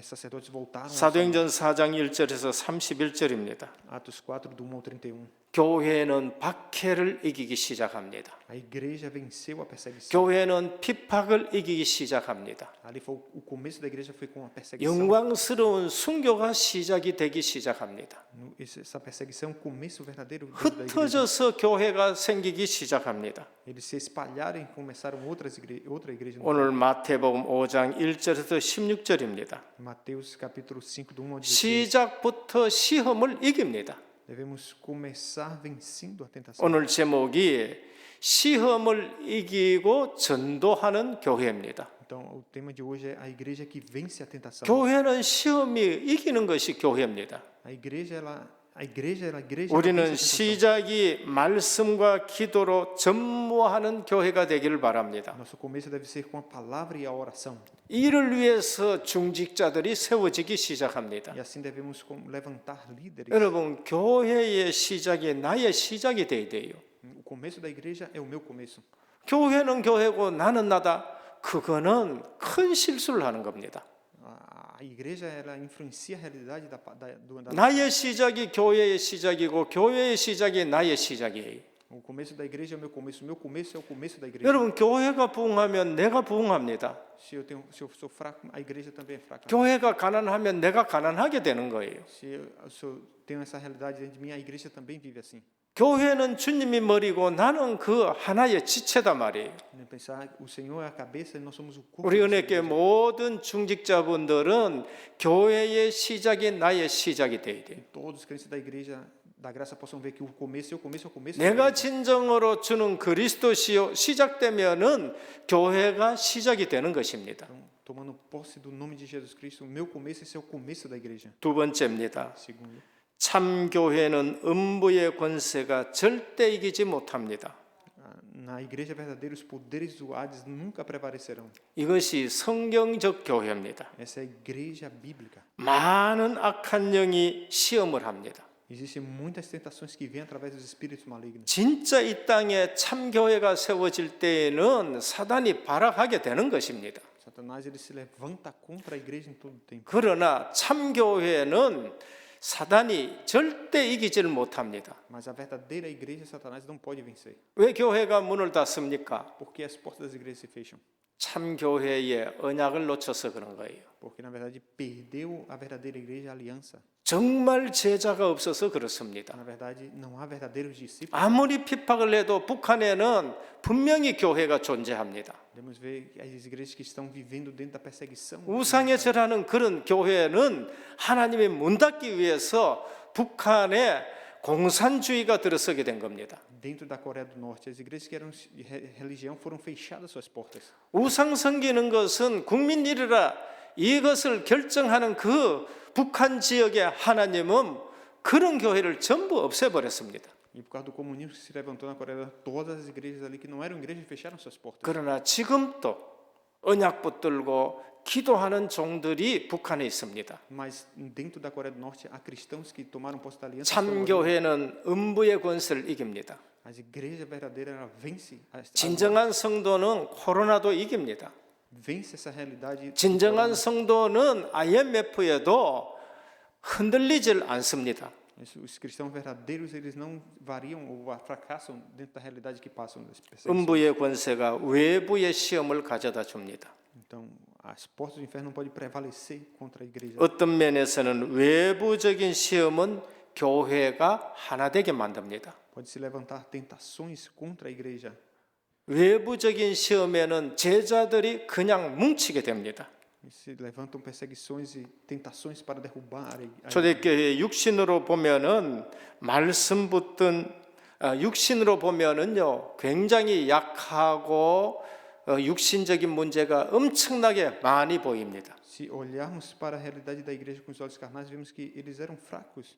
sacerdotes voltaram.
사도행전 4장 1절에서 31절입니다.
Atos 4, do 1 ao 31.
교회는 박해를 이기기 시작합니다.
A igreja venceu a perseguição.
교회는 핍박을 이기기 시작합니다.
Ali foi o começo da igreja foi com a perseguição.
영광스러운 순교가 시작이 되기 시작합니다.
Essa perseguição, o começo verdadeiro da igreja.
흩어져서 교회가 생기기 시작합니다.
Eles se espalharam e começaram outra igreja. No
오늘 마태복음 5장 1절에서 16절입니다.
Mateus capítulo 5 do 1 ao 16.
시작부터 시험을 이깁니다.
Devemos começar vencendo a tentação.
오늘 제목이 시험을 이기고 전도하는 교회입니다.
Então, o tema de hoje é a igreja que vence a tentação.
교회는 시험이 이기는 것이 교회입니다.
A igreja ela
우리는
vence a tentação.
시작이 말씀과 기도로 전무하는 교회가 되기를 바랍니다.
Nosso começo deve ser com a palavra e a oração.
이를 위해서 중직자들이 세워지기 시작합니다.
E assim devemos levantar líderes.
여러분, 교회의 시작이 나의 시작이 돼야 돼요.
O começo da igreja é o meu começo.
교회는 교회고 나는 나다. 그거는 큰 실수를 하는 겁니다.
A igreja ela influencia a realidade da
나의 시작이 교회의 시작이고 교회의 시작이 나의 시작이에요.
o O começo da igreja é o meu começo é o começo da igreja.
여러분, 교회가 부흥하면 내가 부흥합니다.
Se eu sou fraco, a igreja também é fraca.
교회가 가난하면 내가 가난하게 되는 거예요.
Se eu tenho essa realidade dentro de mim, a igreja também vive assim.
교회는 주님이 머리고 나는 그 하나의 지체다 말이에요.
Pensar, o Senhor é a cabeça e nós somos o corpo.
우리 은혜교회 모든 중직자분들은 교회의 시작이 나의 시작이 돼야 돼요.
Todos os crentes da igreja da graça possam ver que o começo é o começo, é o começo.
내가 진정으로 주는 그리스도시요 시작되면은 교회가 시작이 되는 것입니다.
Então, tomando posse do nome de Jesus Cristo, o meu começo, esse é o começo da igreja.
두 번째입니다.
Segundo,
참 교회는 음부의 권세가 절대 이기지 못합니다.
na igreja verdadeira os poderes do Hades nunca prevalecerão.
이것이 성경적 교회입니다.
Essa é a igreja bíblica.
많은 악한 영이 시험을 합니다.
Existem muitas tentações que vêm através dos espíritos malignos.
진짜 이 땅에 참 교회가 세워질 때에는 사단이 발악하게 되는 것입니다.
Satanás ele se levanta contra a igreja em todo o tempo.
그러나 참 교회는 사단이 절대 이기지를 못합니다.
Mas a verdadeira igreja, Satanás não pode vencer.
왜 교회가 문을 닫습니까?
Porque as portas das igrejas se fecham.
참 교회의 언약을 놓쳐서 그런 거예요.
Porque na verdade perdeu a verdadeira igreja, a aliança.
정말 제자가 없어서 그렇습니다.
Na verdade não há verdadeiros discípulos.
아무리 핍박을 해도 북한에는 분명히 교회가 존재합니다.
Podemos ver que as igrejas que estão vivendo dentro da perseguição.
우상에 절하는 그런 교회는 하나님의 문 닫기 위해서 북한에 공산주의가 들어서게 된 겁니다.
Dentro da Coreia do Norte, as igrejas que eram de religião foram fechadas suas portas.
우상 섬기는 것은 국민 일이라 이것을 결정하는 그 북한 지역의 하나님은 그런 교회를 전부 없애버렸습니다.
E por causa do comunismo que se levantou na Coreia, todas as igrejas ali que não eram igrejas fecharam suas portas.
그러나 지금도 언약 붙들고 기도하는 종들이 북한에 있습니다.
Mas dentro da Coreia do Norte há cristãos que tomaram posse da aliança.
참 교회는 음부의 권세를 이깁니다.
A igreja verdadeira ela vence.
진정한 성도는 코로나도 이깁니다.
Vence essa realidade.
진정한 성도는 IMF에도 흔들리질 않습니다.
Os cristãos verdadeiros eles não variam ou fracassam dentro da realidade que passam das pessoas.
음부의 권세가 외부의 시험을 가져다 줍니다.
Então, as portas do inferno não podem prevalecer contra a igreja.
어떤 면에서는 외부적인 시험은 교회가 하나 되게 만듭니다.
Pode se levantar tentações contra a igreja.
외부적인 시험에는 제자들이 그냥 뭉치게 됩니다.
Se levantam perseguições e tentações para derrubar a igreja.
초대교회 육신으로 보면은 말씀 붙든 육신으로 보면은요 굉장히 약하고 육신적인 문제가 엄청나게 많이 보입니다.
Se olharmos para a realidade da igreja com os olhos carnais, vemos que eles eram fracos.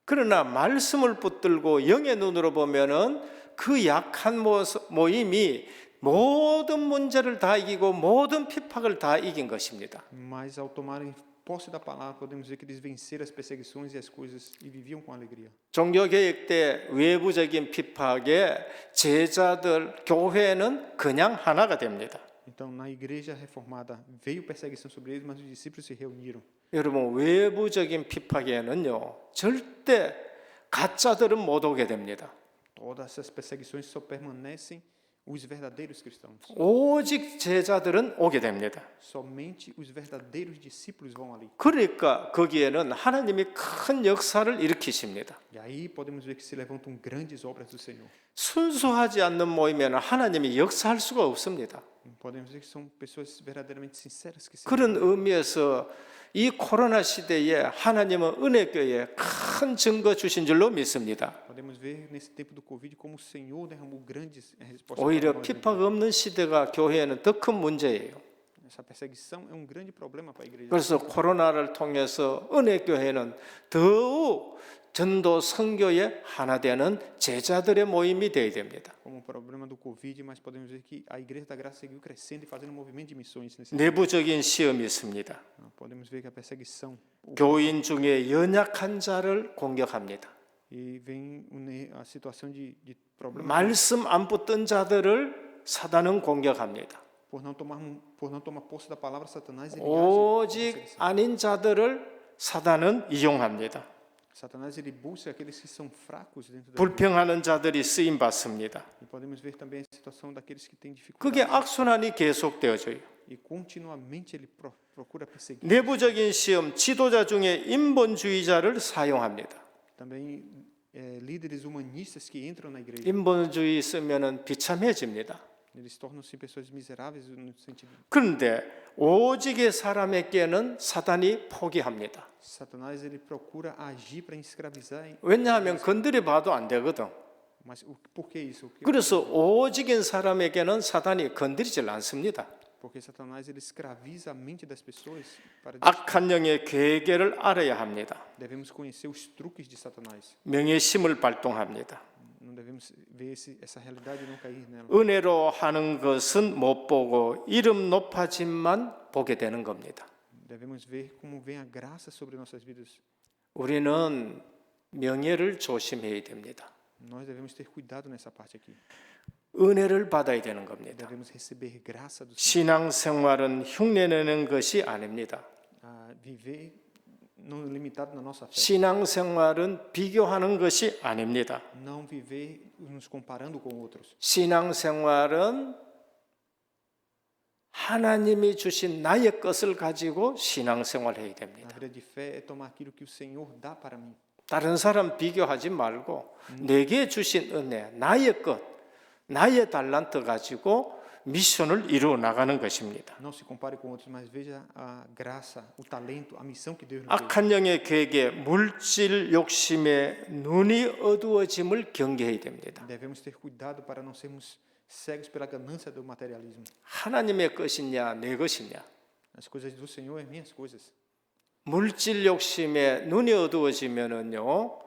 그러나 말씀을 붙들고 영의 눈으로 보면은 그 약한 모임이 모든 문제를 다 이기고 모든 핍박을 다 이긴 것입니다.
Mas ao tomarem posse da palavra, podemos ver que eles venceram as perseguições e as coisas e viviam com alegria.
종교개혁 때 외부적인 핍박에 제자들 교회는 그냥 하나가 됩니다.
Então, na igreja reformada, veio perseguição sobre eles, mas os discípulos se reuniram.
여러분 외부적인 핍박에는요 절대 가짜들은 못 오게 됩니다.
Todas essas perseguições só permanecem os verdadeiros cristãos.
오직 제자들은 오게 됩니다.
Somente os verdadeiros discípulos vão ali.
그러니까 거기에는 하나님이 큰 역사를 일으키십니다.
E aí podemos ver que se levantam grandes obras do Senhor.
순수하지 않는 모임에는 하나님이 역사할 수가 없습니다.
Podemos ver que são pessoas verdadeiramente sinceras que se
그런 의미에서 이 코로나 시대에 하나님은 은혜교회에 큰 증거 주신 줄로 믿습니다.
Podemos ver nesse tempo do Covid como o Senhor derramou grandes respostas.
오히려
para nós.
핍박 없는 시대가 교회에는 더 큰 문제예요.
Essa perseguição é grande problema para a igreja.
그래서 코로나를 통해서 은혜교회는 더욱 전도 선교에 하나 되는 제자들의 모임이 되어야 됩니다.
Como o problema do Covid, mas podemos ver que a igreja da graça seguiu crescendo e fazendo um movimento de missões nesse
내부적인 시험이 있습니다.
Podemos ver que a perseguição
교인 중에 연약한 자를 공격합니다.
e vem a situação de problema
말씀 안 붙던 자들을 사단은 공격합니다.
por não tomar posse da palavra Satanás ele age com
오직
perseguição.
아닌 자들을 사단은 이용합니다.
Satanás ele busca aqueles que são fracos dentro da igreja.
불평하는 자들이 쓰임 받습니다.
E podemos ver também a situação daqueles que têm
그게
dificuldade.
악순환이 계속되어져요.
E continuamente ele procura perseguir.
내부적인 시험, 지도자 중에 인본주의자를 사용합니다.
Também líderes humanistas que entram na igreja.
인본주의 쓰면은 비참해집니다.
Eles tornam-se pessoas miseráveis no sentido.
그런데 오직의 사람에게는 사단이 포기합니다.
Satanás ele procura agir para escravizar.
왜냐하면 건드려 봐도 안 되거든.
Mas por que isso?
그래서 오직인 사람에게는 사단이 건드리질 않습니다.
Porque Satanás ele escraviza a mente das pessoas para
악한 영의 괴계를 알아야 합니다.
devemos conhecer os truques de Satanás.
명예심을 발동합니다.
Não devemos ver essa realidade e não cair nela.
은혜로 하는 것은 못 보고 이름 높아짐만 보게 되는 겁니다.
Devemos ver como vem a graça sobre nossas vidas.
우리는 명예를 조심해야 됩니다.
Nós devemos ter cuidado nessa parte aqui.
은혜를 받아야 되는 겁니다.
Devemos receber graça do Senhor.
신앙생활은 흉내내는 것이 아닙니다.
Viver não limitado na nossa fé.
신앙생활은 비교하는 것이 아닙니다.
Não viver nos comparando com outros.
신앙생활은 하나님이 주신 나의 것을 가지고 신앙생활해야
A
됩니다.
vida de fé é tomar aquilo que o Senhor dá para mim.
다른 사람 비교하지 말고 내게 주신 은혜, 나의 것, 나의 달란트 가지고 미션을 이루어 나가는 것입니다.
Não se compare com outros, mas veja a graça, o talento, a missão que Deus nos deu.
악한 영의 괴계, 물질 욕심에 눈이 어두워짐을 경계해야 됩니다.
Devemos ter cuidado para não sermos cegos pela ganância do materialismo.
하나님의 것이냐 내 것이냐.
As coisas do Senhor é minhas coisas.
물질 욕심에 눈이 어두워지면은요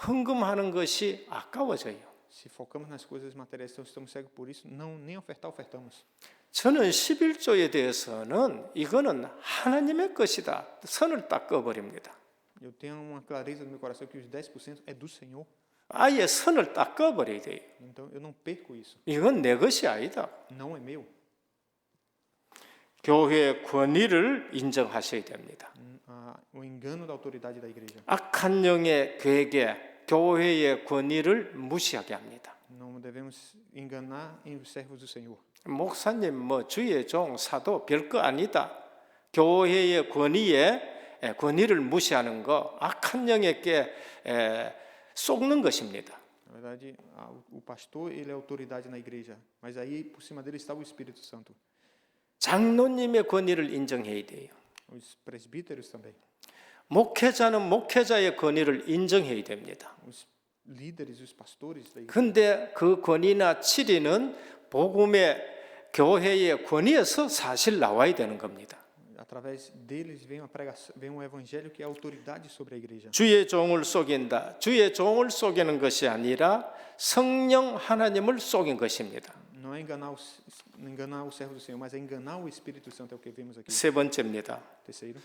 헌금하는 것이 아까워져요.
Se focamos nas coisas materiais, então estamos cegos por isso, não nem ofertamos.
저는 11조에 대해서는 이거는 하나님의 것이다. 선을 딱 꺼버립니다.
Eu tenho uma clareza no meu coração que os 10% é do Senhor,
아예 선을 딱 꺼버려야 돼요.
então eu não perco isso.
이건 내 것이 아니다.
Não é meu.
교회의 권위를 인정하셔야 됩니다.
O engano da autoridade da igreja.
악한 영의 괴계, 교회의 권위를 무시하게 합니다.
Não devemos enganar os servos do Senhor.
목사님, 주의 종, 사도 별거 아니다. 교회의 권위를 무시하는 거 악한 영에게 속는 것입니다.
Na verdade, o pastor ele é autoridade na igreja, mas aí por cima dele está o Espírito Santo.
장로님의 권위를 인정해야 돼요.
Os presbíteros também.
목회자는 목회자의 권위를 인정해야 됩니다.
Os líderes, os pastores da igreja.
근데 그 권위나 치리는 복음의 교회의 권위에서 사실 나와야 되는 겁니다.
Através deles vem a pregação, vem um evangelho que é autoridade sobre a igreja.
주의 종을 속인다. 주의 종을 속이는 것이 아니라 성령 하나님을 속인 것입니다.
Não é enganar o servo do Senhor, mas é enganar o Espírito Santo, é o que vemos aqui.
세 번째입니다.
Terceiro,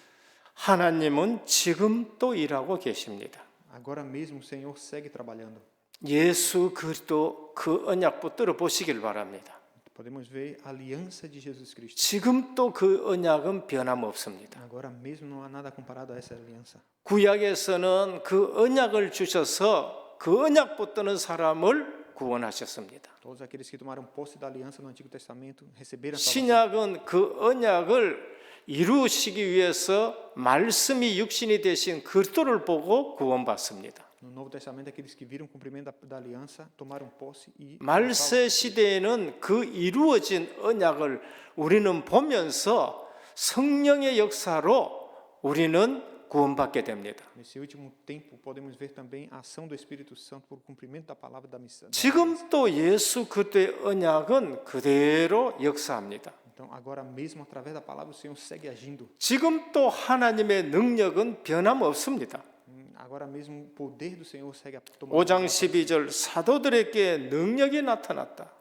하나님은 지금도 일하고 계십니다.
agora mesmo o Senhor segue trabalhando.
예수 그리스도 그 언약 붙들어 보시길 바랍니다.
Podemos ver a aliança de Jesus Cristo.
지금도 그 언약은 변함없습니다.
Agora mesmo não há nada comparado a essa aliança.
구약에서는 그 언약을 주셔서 그 언약 붙드는 사람을 구원하셨습니다.
Todos aqueles que tomaram posse da aliança no Antigo Testamento receberam a salvação.
신약은 그 언약을 이루시기 위해서 말씀이 육신이 되신 그리스도를 보고 구원받습니다.
No Novo Testamento, aqueles que viram o cumprimento da aliança tomaram posse e
말세 시대에는 그 이루어진 언약을 우리는 보면서 성령의 역사로 우리는 구원받게 됩니다.
nesse último tempo podemos ver também a ação do Espírito Santo por cumprimento da palavra da missão.
지금도 예수 그리스도의 언약은 그대로 역사합니다.
Então, agora mesmo através da palavra o Senhor segue agindo.
지금도 하나님의 능력은 변함없습니다.
Agora mesmo o poder do Senhor segue a tomar.
5장 12절 사도들에게 능력이 나타났다.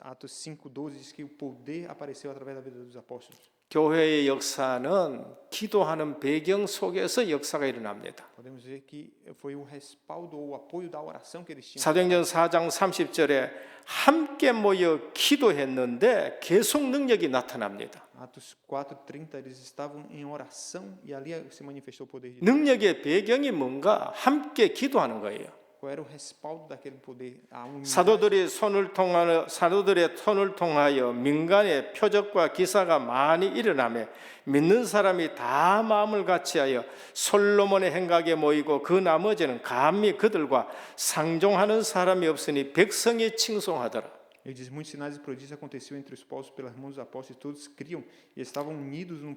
Atos 5:12 diz que o poder apareceu através da vida dos apóstolos.
교회의 역사는 기도하는 배경 속에서 역사가 일어납니다.
Podemos dizer que foi o respaldo ou o apoio da oração que eles tinham.
사도행전 4장 30절에 함께 모여 기도했는데 계속 능력이 나타납니다.
Atos 4:30, eles estavam em oração e ali se manifestou o poder de Deus.
능력의 배경이 뭔가? 함께 기도하는 거예요.
Qual era o respaldo daquele poder? A unidade.
사도들의 손을 통하여 민간의 표적과 기사가 많이 일어나며 믿는 사람이 다 마음을 같이하여 솔로몬의 행각에 모이고 그 나머지는 감히 그들과 상종하는 사람이 없으니 백성이 칭송하더라.
Ele diz: muitos sinais e prodígios aconteciam entre os povos pelas mãos dos apóstolos, e todos criam e estavam unidos no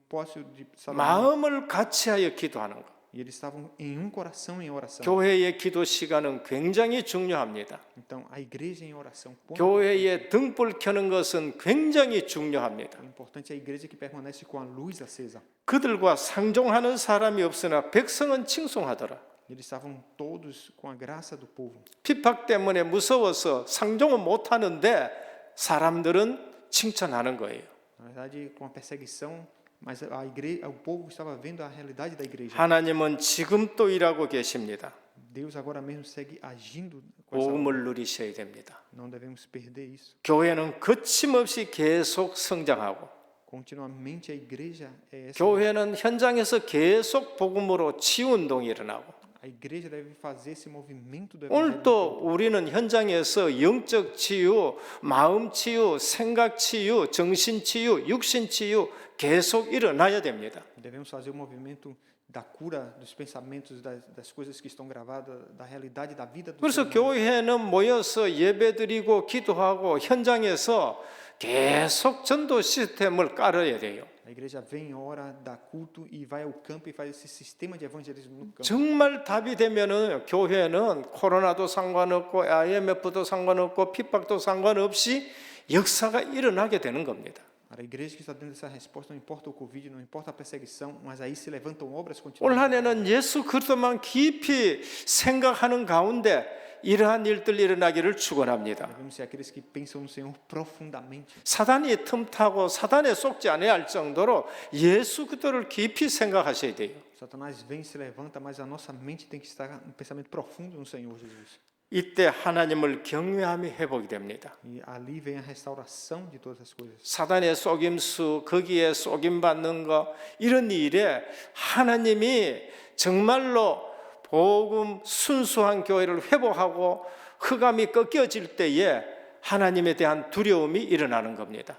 poço de Salomão.
마음을 같이하여 기도하는 것.
E eles estavam em um coração em oração.
교회의 기도 시간은 굉장히 중요합니다.
Então, a igreja em oração.
교회에 등불 켜는 것은 굉장히 중요합니다.
O importante é a igreja que permanece com a luz acesa.
그들과 상종하는 사람이 없으나 백성은 칭송하더라.
Eles estavam todos com a graça do povo.
핍박 때문에 무서워서 상종은 못하는데 사람들은 칭찬하는 거예요.
Na verdade, com a perseguição, mas a igreja, o povo estava vendo a realidade da igreja.
하나님은 지금 또 일하고 계십니다.
Deus agora mesmo segue agindo com essa obra.
복음을 누리셔야 됩니다.
Não devemos perder isso.
교회는 거침없이 계속 성장하고
Continuamente a igreja é essa.
교회는 현장에서 계속 복음으로 치유운동이 일어나고
A igreja deve fazer esse movimento do
오늘
evangelho.
또 우리는 현장에서 영적 치유, 마음 치유, 생각 치유, 정신 치유, 육신 치유 계속 일어나야 됩니다.
Devemos fazer o movimento da cura dos pensamentos, das coisas que estão gravadas, da realidade da vida do
그래서
ser humano.
교회는 모여서 예배드리고 기도하고 현장에서 계속 전도 시스템을 깔아야 돼요.
A igreja vem, ora, dá culto e vai ao campo e faz esse sistema de evangelismo no campo.
정말 답이 되면은 교회는 코로나도 상관없고 IMF도 상관없고 핍박도 상관없이 역사가 일어나게 되는 겁니다.
A igreja que está dando essa resposta, não importa o Covid, não importa a perseguição, mas aí se levantam obras
올
continuamente.
한 해는 예수 그리스도만 깊이 생각하는 가운데 이러한 일들 일어나기를 축원합니다.
Devemos ser aqueles que pensam no Senhor profundamente.
사단이 틈타고 사단에 속지 않아야 할 정도로 예수 그리스도를 깊이 생각하셔야 돼요.
Satanás vem e se levanta, mas a nossa mente tem que estar um pensamento profundo no Senhor Jesus.
이때 하나님을 경외함이 회복이 됩니다.
E ali vem a restauração de todas as coisas.
사단의 속임수, 거기에 속임받는 거 이런 일에 하나님이 정말로 복음 순수한 교회를 회복하고 흑암이 꺾여질 때에 하나님에 대한 두려움이 일어나는 겁니다.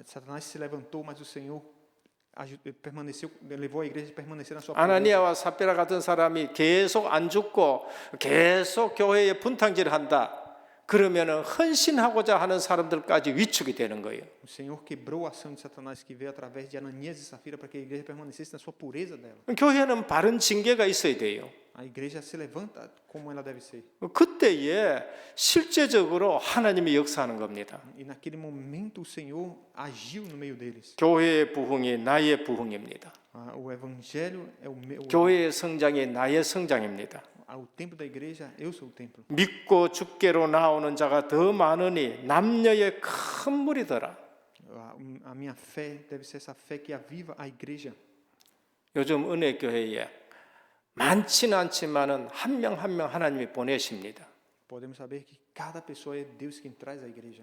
Satanás se levantou, mas o Senhor permaneceu, levou a igreja a permanecer na sua presença.
아나니아와 삽비라 같은 사람이 계속 안 죽고 계속 교회에 분탕질을 한다. 그러면은 헌신하고자 하는 사람들까지 위축이 되는 거예요.
O Senhor quebrou a ação de Satanás que veio através de Ananias e Safira para que a igreja permanecesse na sua pureza dela.
교회는 바른 징계가 있어야 돼요.
A igreja se levanta como ela deve ser.
그때에 실제적으로 하나님이 역사하는 겁니다.
E naquele momento o Senhor agiu no meio deles.
교회의 부흥이 나의 부흥입니다.
O evangelho é o meu.
교회의 성장이 나의 성장입니다.
O templo da igreja, eu sou o templo.
믿고 죽게로 나오는 자가 더 많으니 남녀의 큰 무리더라.
A minha fé deve ser essa fé que aviva a igreja.
요즘 은혜 교회에 많지는 않지만은 한 명 한 명 하나님이 보내십니다.
Podemos saber que cada pessoa é Deus quem traz a igreja.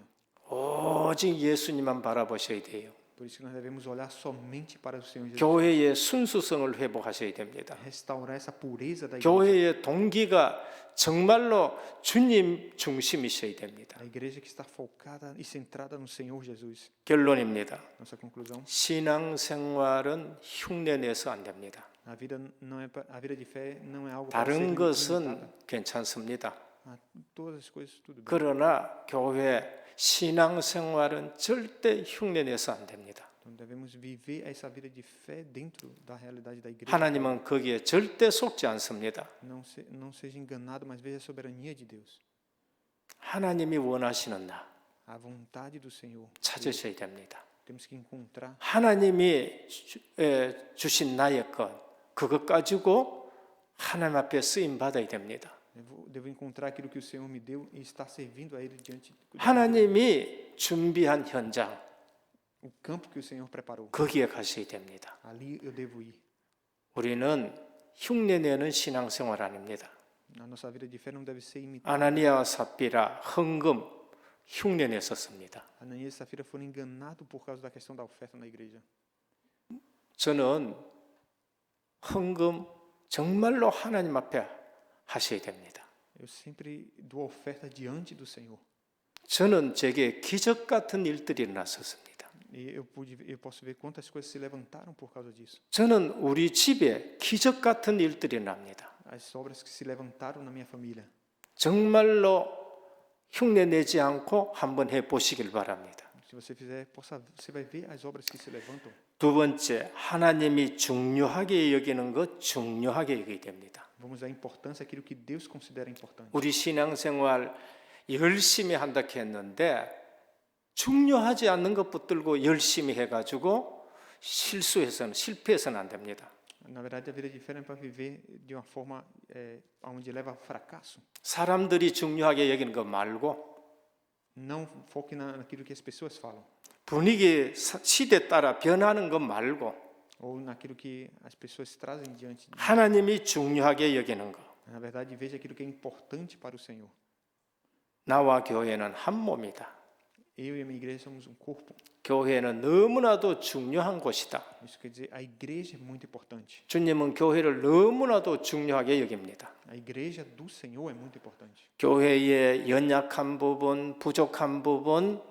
오직 예수님만 바라보셔야 돼요.
Por isso que nós devemos olhar somente para o Senhor Jesus.
교회의 순수성을 회복하셔야 됩니다.
Restaurar essa pureza da igreja.
교회의 동기가 정말로 주님 중심이셔야 됩니다.
A igreja que está focada e centrada no Senhor Jesus.
결론입니다.
Nossa conclusão.
신앙생활은 흉내내서 안 됩니다.
A vida de fé não é algo para ser
다른 것은
limitada.
괜찮습니다.
Todas as coisas tudo bem.
그러나 교회 신앙생활은 절대 흉내내서 안 됩니다.
Então devemos viver essa vida de fé dentro da realidade da igreja.
하나님은 거기에 절대 속지 않습니다.
Não seja enganado, mas veja a soberania de Deus.
하나님이 원하시는 나
A vontade do Senhor.
찾으셔야 됩니다.
Temos que encontrar.
하나님이 주신 나의 것 그것 가지고 하나님 앞에 쓰임 받아야 됩니다.
Devo encontrar aquilo que o Senhor me deu e estar servindo a Ele diante de
하나님이 준비한 현장
o campo que o Senhor preparou.
거기에 가셔야 됩니다.
Ali eu devo ir.
우리는 흉내내는 신앙생활 아닙니다.
A nossa vida de fé não deve ser imitada.
아나니아와 삽비라 헌금 흉내냈었습니다.
Ananias e Safira foram enganados por causa da questão da oferta na igreja.
저는 헌금 정말로 하나님 앞에 하셔야 됩니다.
Eu sempre dou a oferta diante do Senhor.
저는 제게 기적 같은 일들이 일어났었습니다.
E eu posso ver quantas coisas se levantaram por causa disso.
저는 우리 집에 기적 같은 일들이 납니다.
As obras que se levantaram na minha família.
정말로 흉내내지 않고 한번 해보시길 바랍니다.
Se você fizer, você vai ver as obras que se levantam.
두 번째, 하나님이 중요하게 여기는 것 중요하게 여기게 됩니다.
Vamos dar importância àquilo que Deus considera importante.
우리 신앙생활 열심히 한다 했는데 중요하지 않는 것 붙들고 열심히 해가지고 실패해서는 안 됩니다.
Na verdade, a vida de fé não é para viver de uma forma onde leva a fracasso.
사람들이 중요하게 여기는 것 말고
Não foque naquilo que as pessoas falam,
분위기 시대 따라 변하는 것 말고
ou naquilo que as pessoas trazem diante de.
하나님이 중요하게 여기는 것.
Na verdade, veja aquilo que é importante para o Senhor.
나와 교회는 한 몸이다.
Eu e a minha igreja somos um corpo.
교회는 너무나도 중요한 곳이다.
Isso quer dizer, a igreja é muito importante.
주님은 교회를 너무나도 중요하게 여깁니다.
A igreja do Senhor é muito importante.
교회의 연약한 부분, 부족한 부분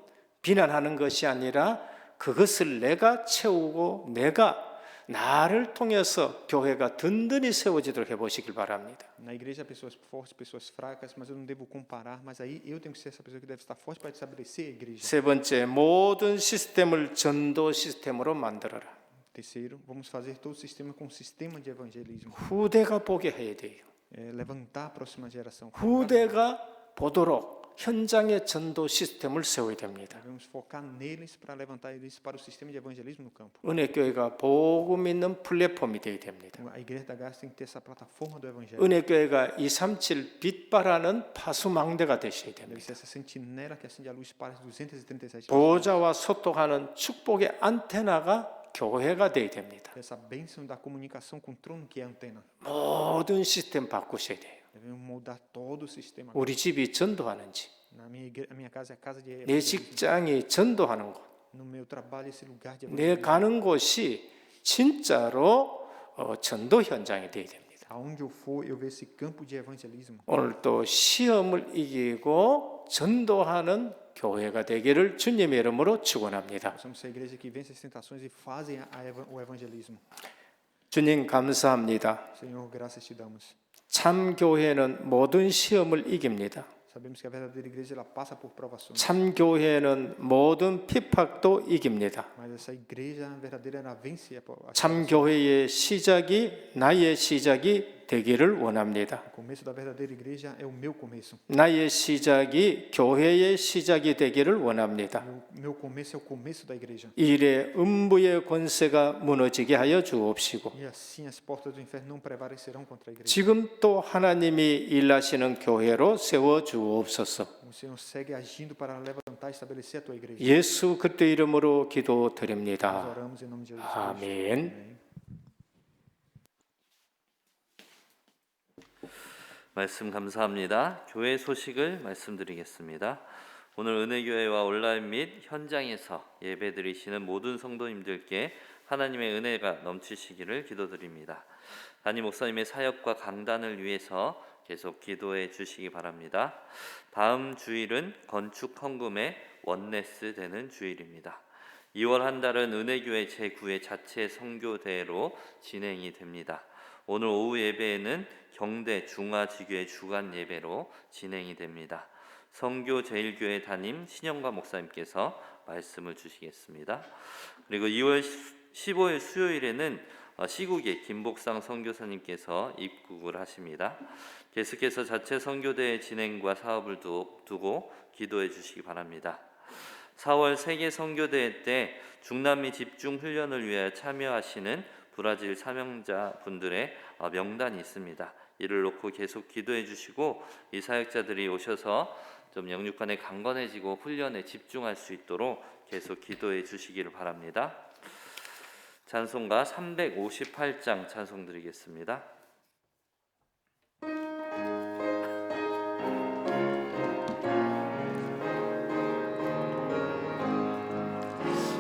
비난하는 것이 아니라 그것을 내가 채우고 내가 나를 통해서 교회가 든든히 세워지도록 해보시길 바랍니다.
Na igreja há pessoas fortes, pessoas fracas, mas eu não devo comparar, mas aí eu tenho que ser essa pessoa que deve estar forte para estabelecer a igreja.
세 번째, 모든 시스템을 전도 시스템으로 만들어라.
Terceiro, vamos fazer todo o sistema com um sistema de evangelismo.
후대가 보게 해야 돼요.
Levantar a próxima geração.
후대가 보도록 현장의 전도 시스템을 세워야 됩니다.
Devemos focar neles para levantar eles para o sistema de evangelismo no campo.
은혜교회가 복음 있는 플랫폼이 되어야 됩니다.
A igreja da Graça tem que ter essa plataforma do evangelho.
은혜교회가 237 빛발하는 파수망대가 되셔야
Deve
됩니다.
ser essa sentinela que acende a luz para as 237 pessoas.
보호자와 소통하는 축복의 안테나가 교회가 되어야 됩니다.
Essa bênção da comunicação com o trono que é a antena.
모든 시스템 바꾸셔야 돼요.
Devemos mudar todo o sistema.
우리 집이 전도하는지,
A minha casa é a casa de
내
evangelismo.
직장이 전도하는 곳,
No meu trabalho, esse lugar de
내
evangelismo.
가는 곳이 진짜로 전도 현장이 되어야 됩니다.
Aonde eu for, eu vejo esse campo de evangelismo.
오늘 또 시험을 이기고 전도하는 교회가 되기를 주님의 이름으로 축원합니다.
Somos a igreja que vence as tentações e fazem o evangelismo.
주님 감사합니다.
Senhor, graças te damos.
참 교회는 모든 시험을 이깁니다.
Sabemos que a verdadeira igreja ela passa por provações.
참 교회는 모든 핍박도 이깁니다.
Mas essa igreja verdadeira ela vence a
참 교회의 시작이 나의 시작이 되기를 원합니다.
O começo da verdadeira igreja é o meu começo.
나의 시작이 교회의 시작이 되기를 원합니다.
Meu começo é o começo da igreja.
일의 음부의 권세가 무너지게 하여 주옵시고
E assim as portas do inferno não prevalecerão contra a igreja.
지금 또 하나님이 일하시는 교회로 세워 주옵소서.
O Senhor segue agindo para levantar e estabelecer a tua igreja.
예수 그리스도의 이름으로
Nós
기도드립니다.
oramos em nome de Jesus.
아멘.
Amém.
말씀 감사합니다. 교회 소식을 말씀드리겠습니다. 오늘 은혜교회와 온라인 및 현장에서 예배드리시는 모든 성도님들께 하나님의 은혜가 넘치시기를 기도드립니다. 담임 목사님의 사역과 강단을 위해서 계속 기도해 주시기 바랍니다. 다음 주일은 건축 헌금의 원네스 되는 주일입니다. 2월 한 달은 은혜교회 제9회 자체 선교대회로 진행이 됩니다. 오늘 오후 예배에는 경대 중화지교회 주간 예배로 진행이 됩니다. 성교제일교회 담임 신영과 목사님께서 말씀을 주시겠습니다. 그리고 2월 15일 수요일에는 시국의 김복상 선교사님께서 입국을 하십니다. 계속해서 자체 선교대회 진행과 사업을 두고 기도해 주시기 바랍니다. 4월 세계 선교대회 때 중남미 집중 훈련을 위하여 참여하시는 브라질 사명자 분들의 명단이 있습니다. 이를 놓고 계속 기도해 주시고 이 사역자들이 오셔서 좀 영육간에 강건해지고 훈련에 집중할 수 있도록 계속 기도해 주시기를 바랍니다. 찬송가 358장 찬송 드리겠습니다.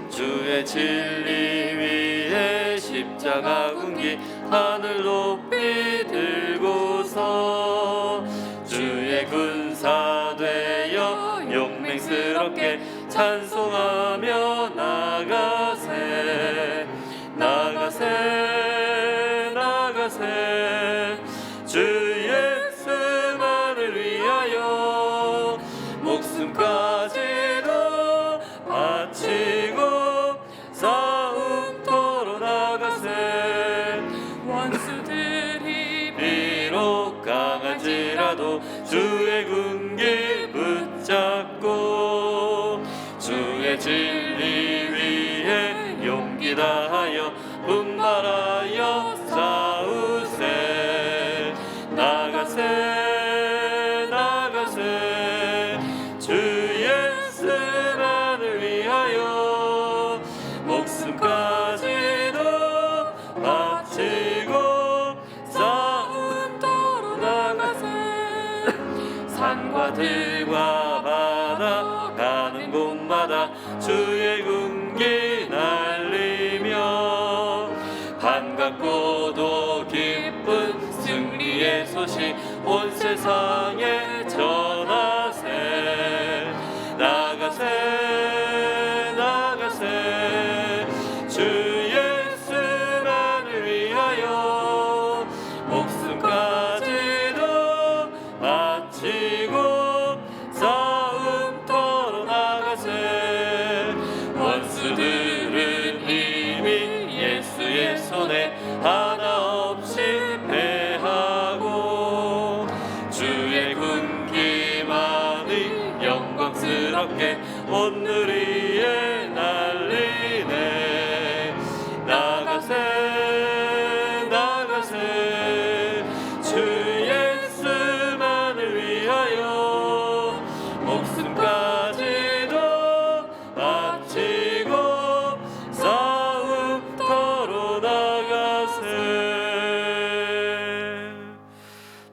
주의 진리 위에 십자가 군기 하늘 높이 들고서 주의 군사 되어 용맹스럽게 찬송하며 나가세 나가세 나가세 주 예수만을 위하여 목숨까지도 바치고 싸움터로 나가세
원수들이
비록 강한지라도 주의 군기 붙잡고 주의 진리 위에 용기 다하여 분발하여 싸우세 나가세 나가세 주 예수만을 위하여 목숨까지도 바치고 싸움터로 나가세 산과 들과 바다 가는 곳마다 주의 군기 날리며 반갑고도 기쁜 승리의 소식 온 세상에 전하세 나가세 나가세 주 예수만을 위하여 목숨까지도 바치고 싸움터로 나가세 원수들은 이미 예수의 손에 하나 없이 패하고 주의 군기만이 영광스럽게 온 누리에 날리네 나가세 나가세 주 예수만을 위하여 목숨까지도 바치고 싸움터로 나가세.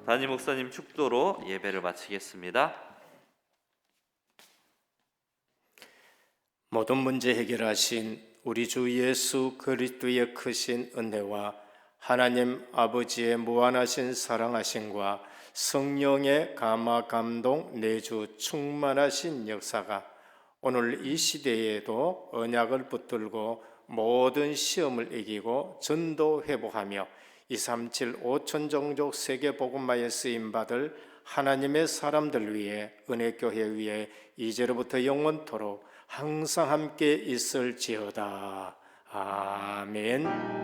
담임 목사님 축도로 예배를 마치겠습니다.
모든 문제 해결하신 우리 주 예수 그리스도의 크신 은혜와 하나님 아버지의 무한하신 사랑하심과 성령의 감화 감동 내주 충만하신 역사가 오늘 이 시대에도 언약을 붙들고 모든 시험을 이기고 전도 회복하며 237 5천 종족 세계 복음화에 쓰임 받을 하나님의 사람들 위해 은혜교회 위에 이제로부터 영원토록 항상 함께 있을지어다. 아멘.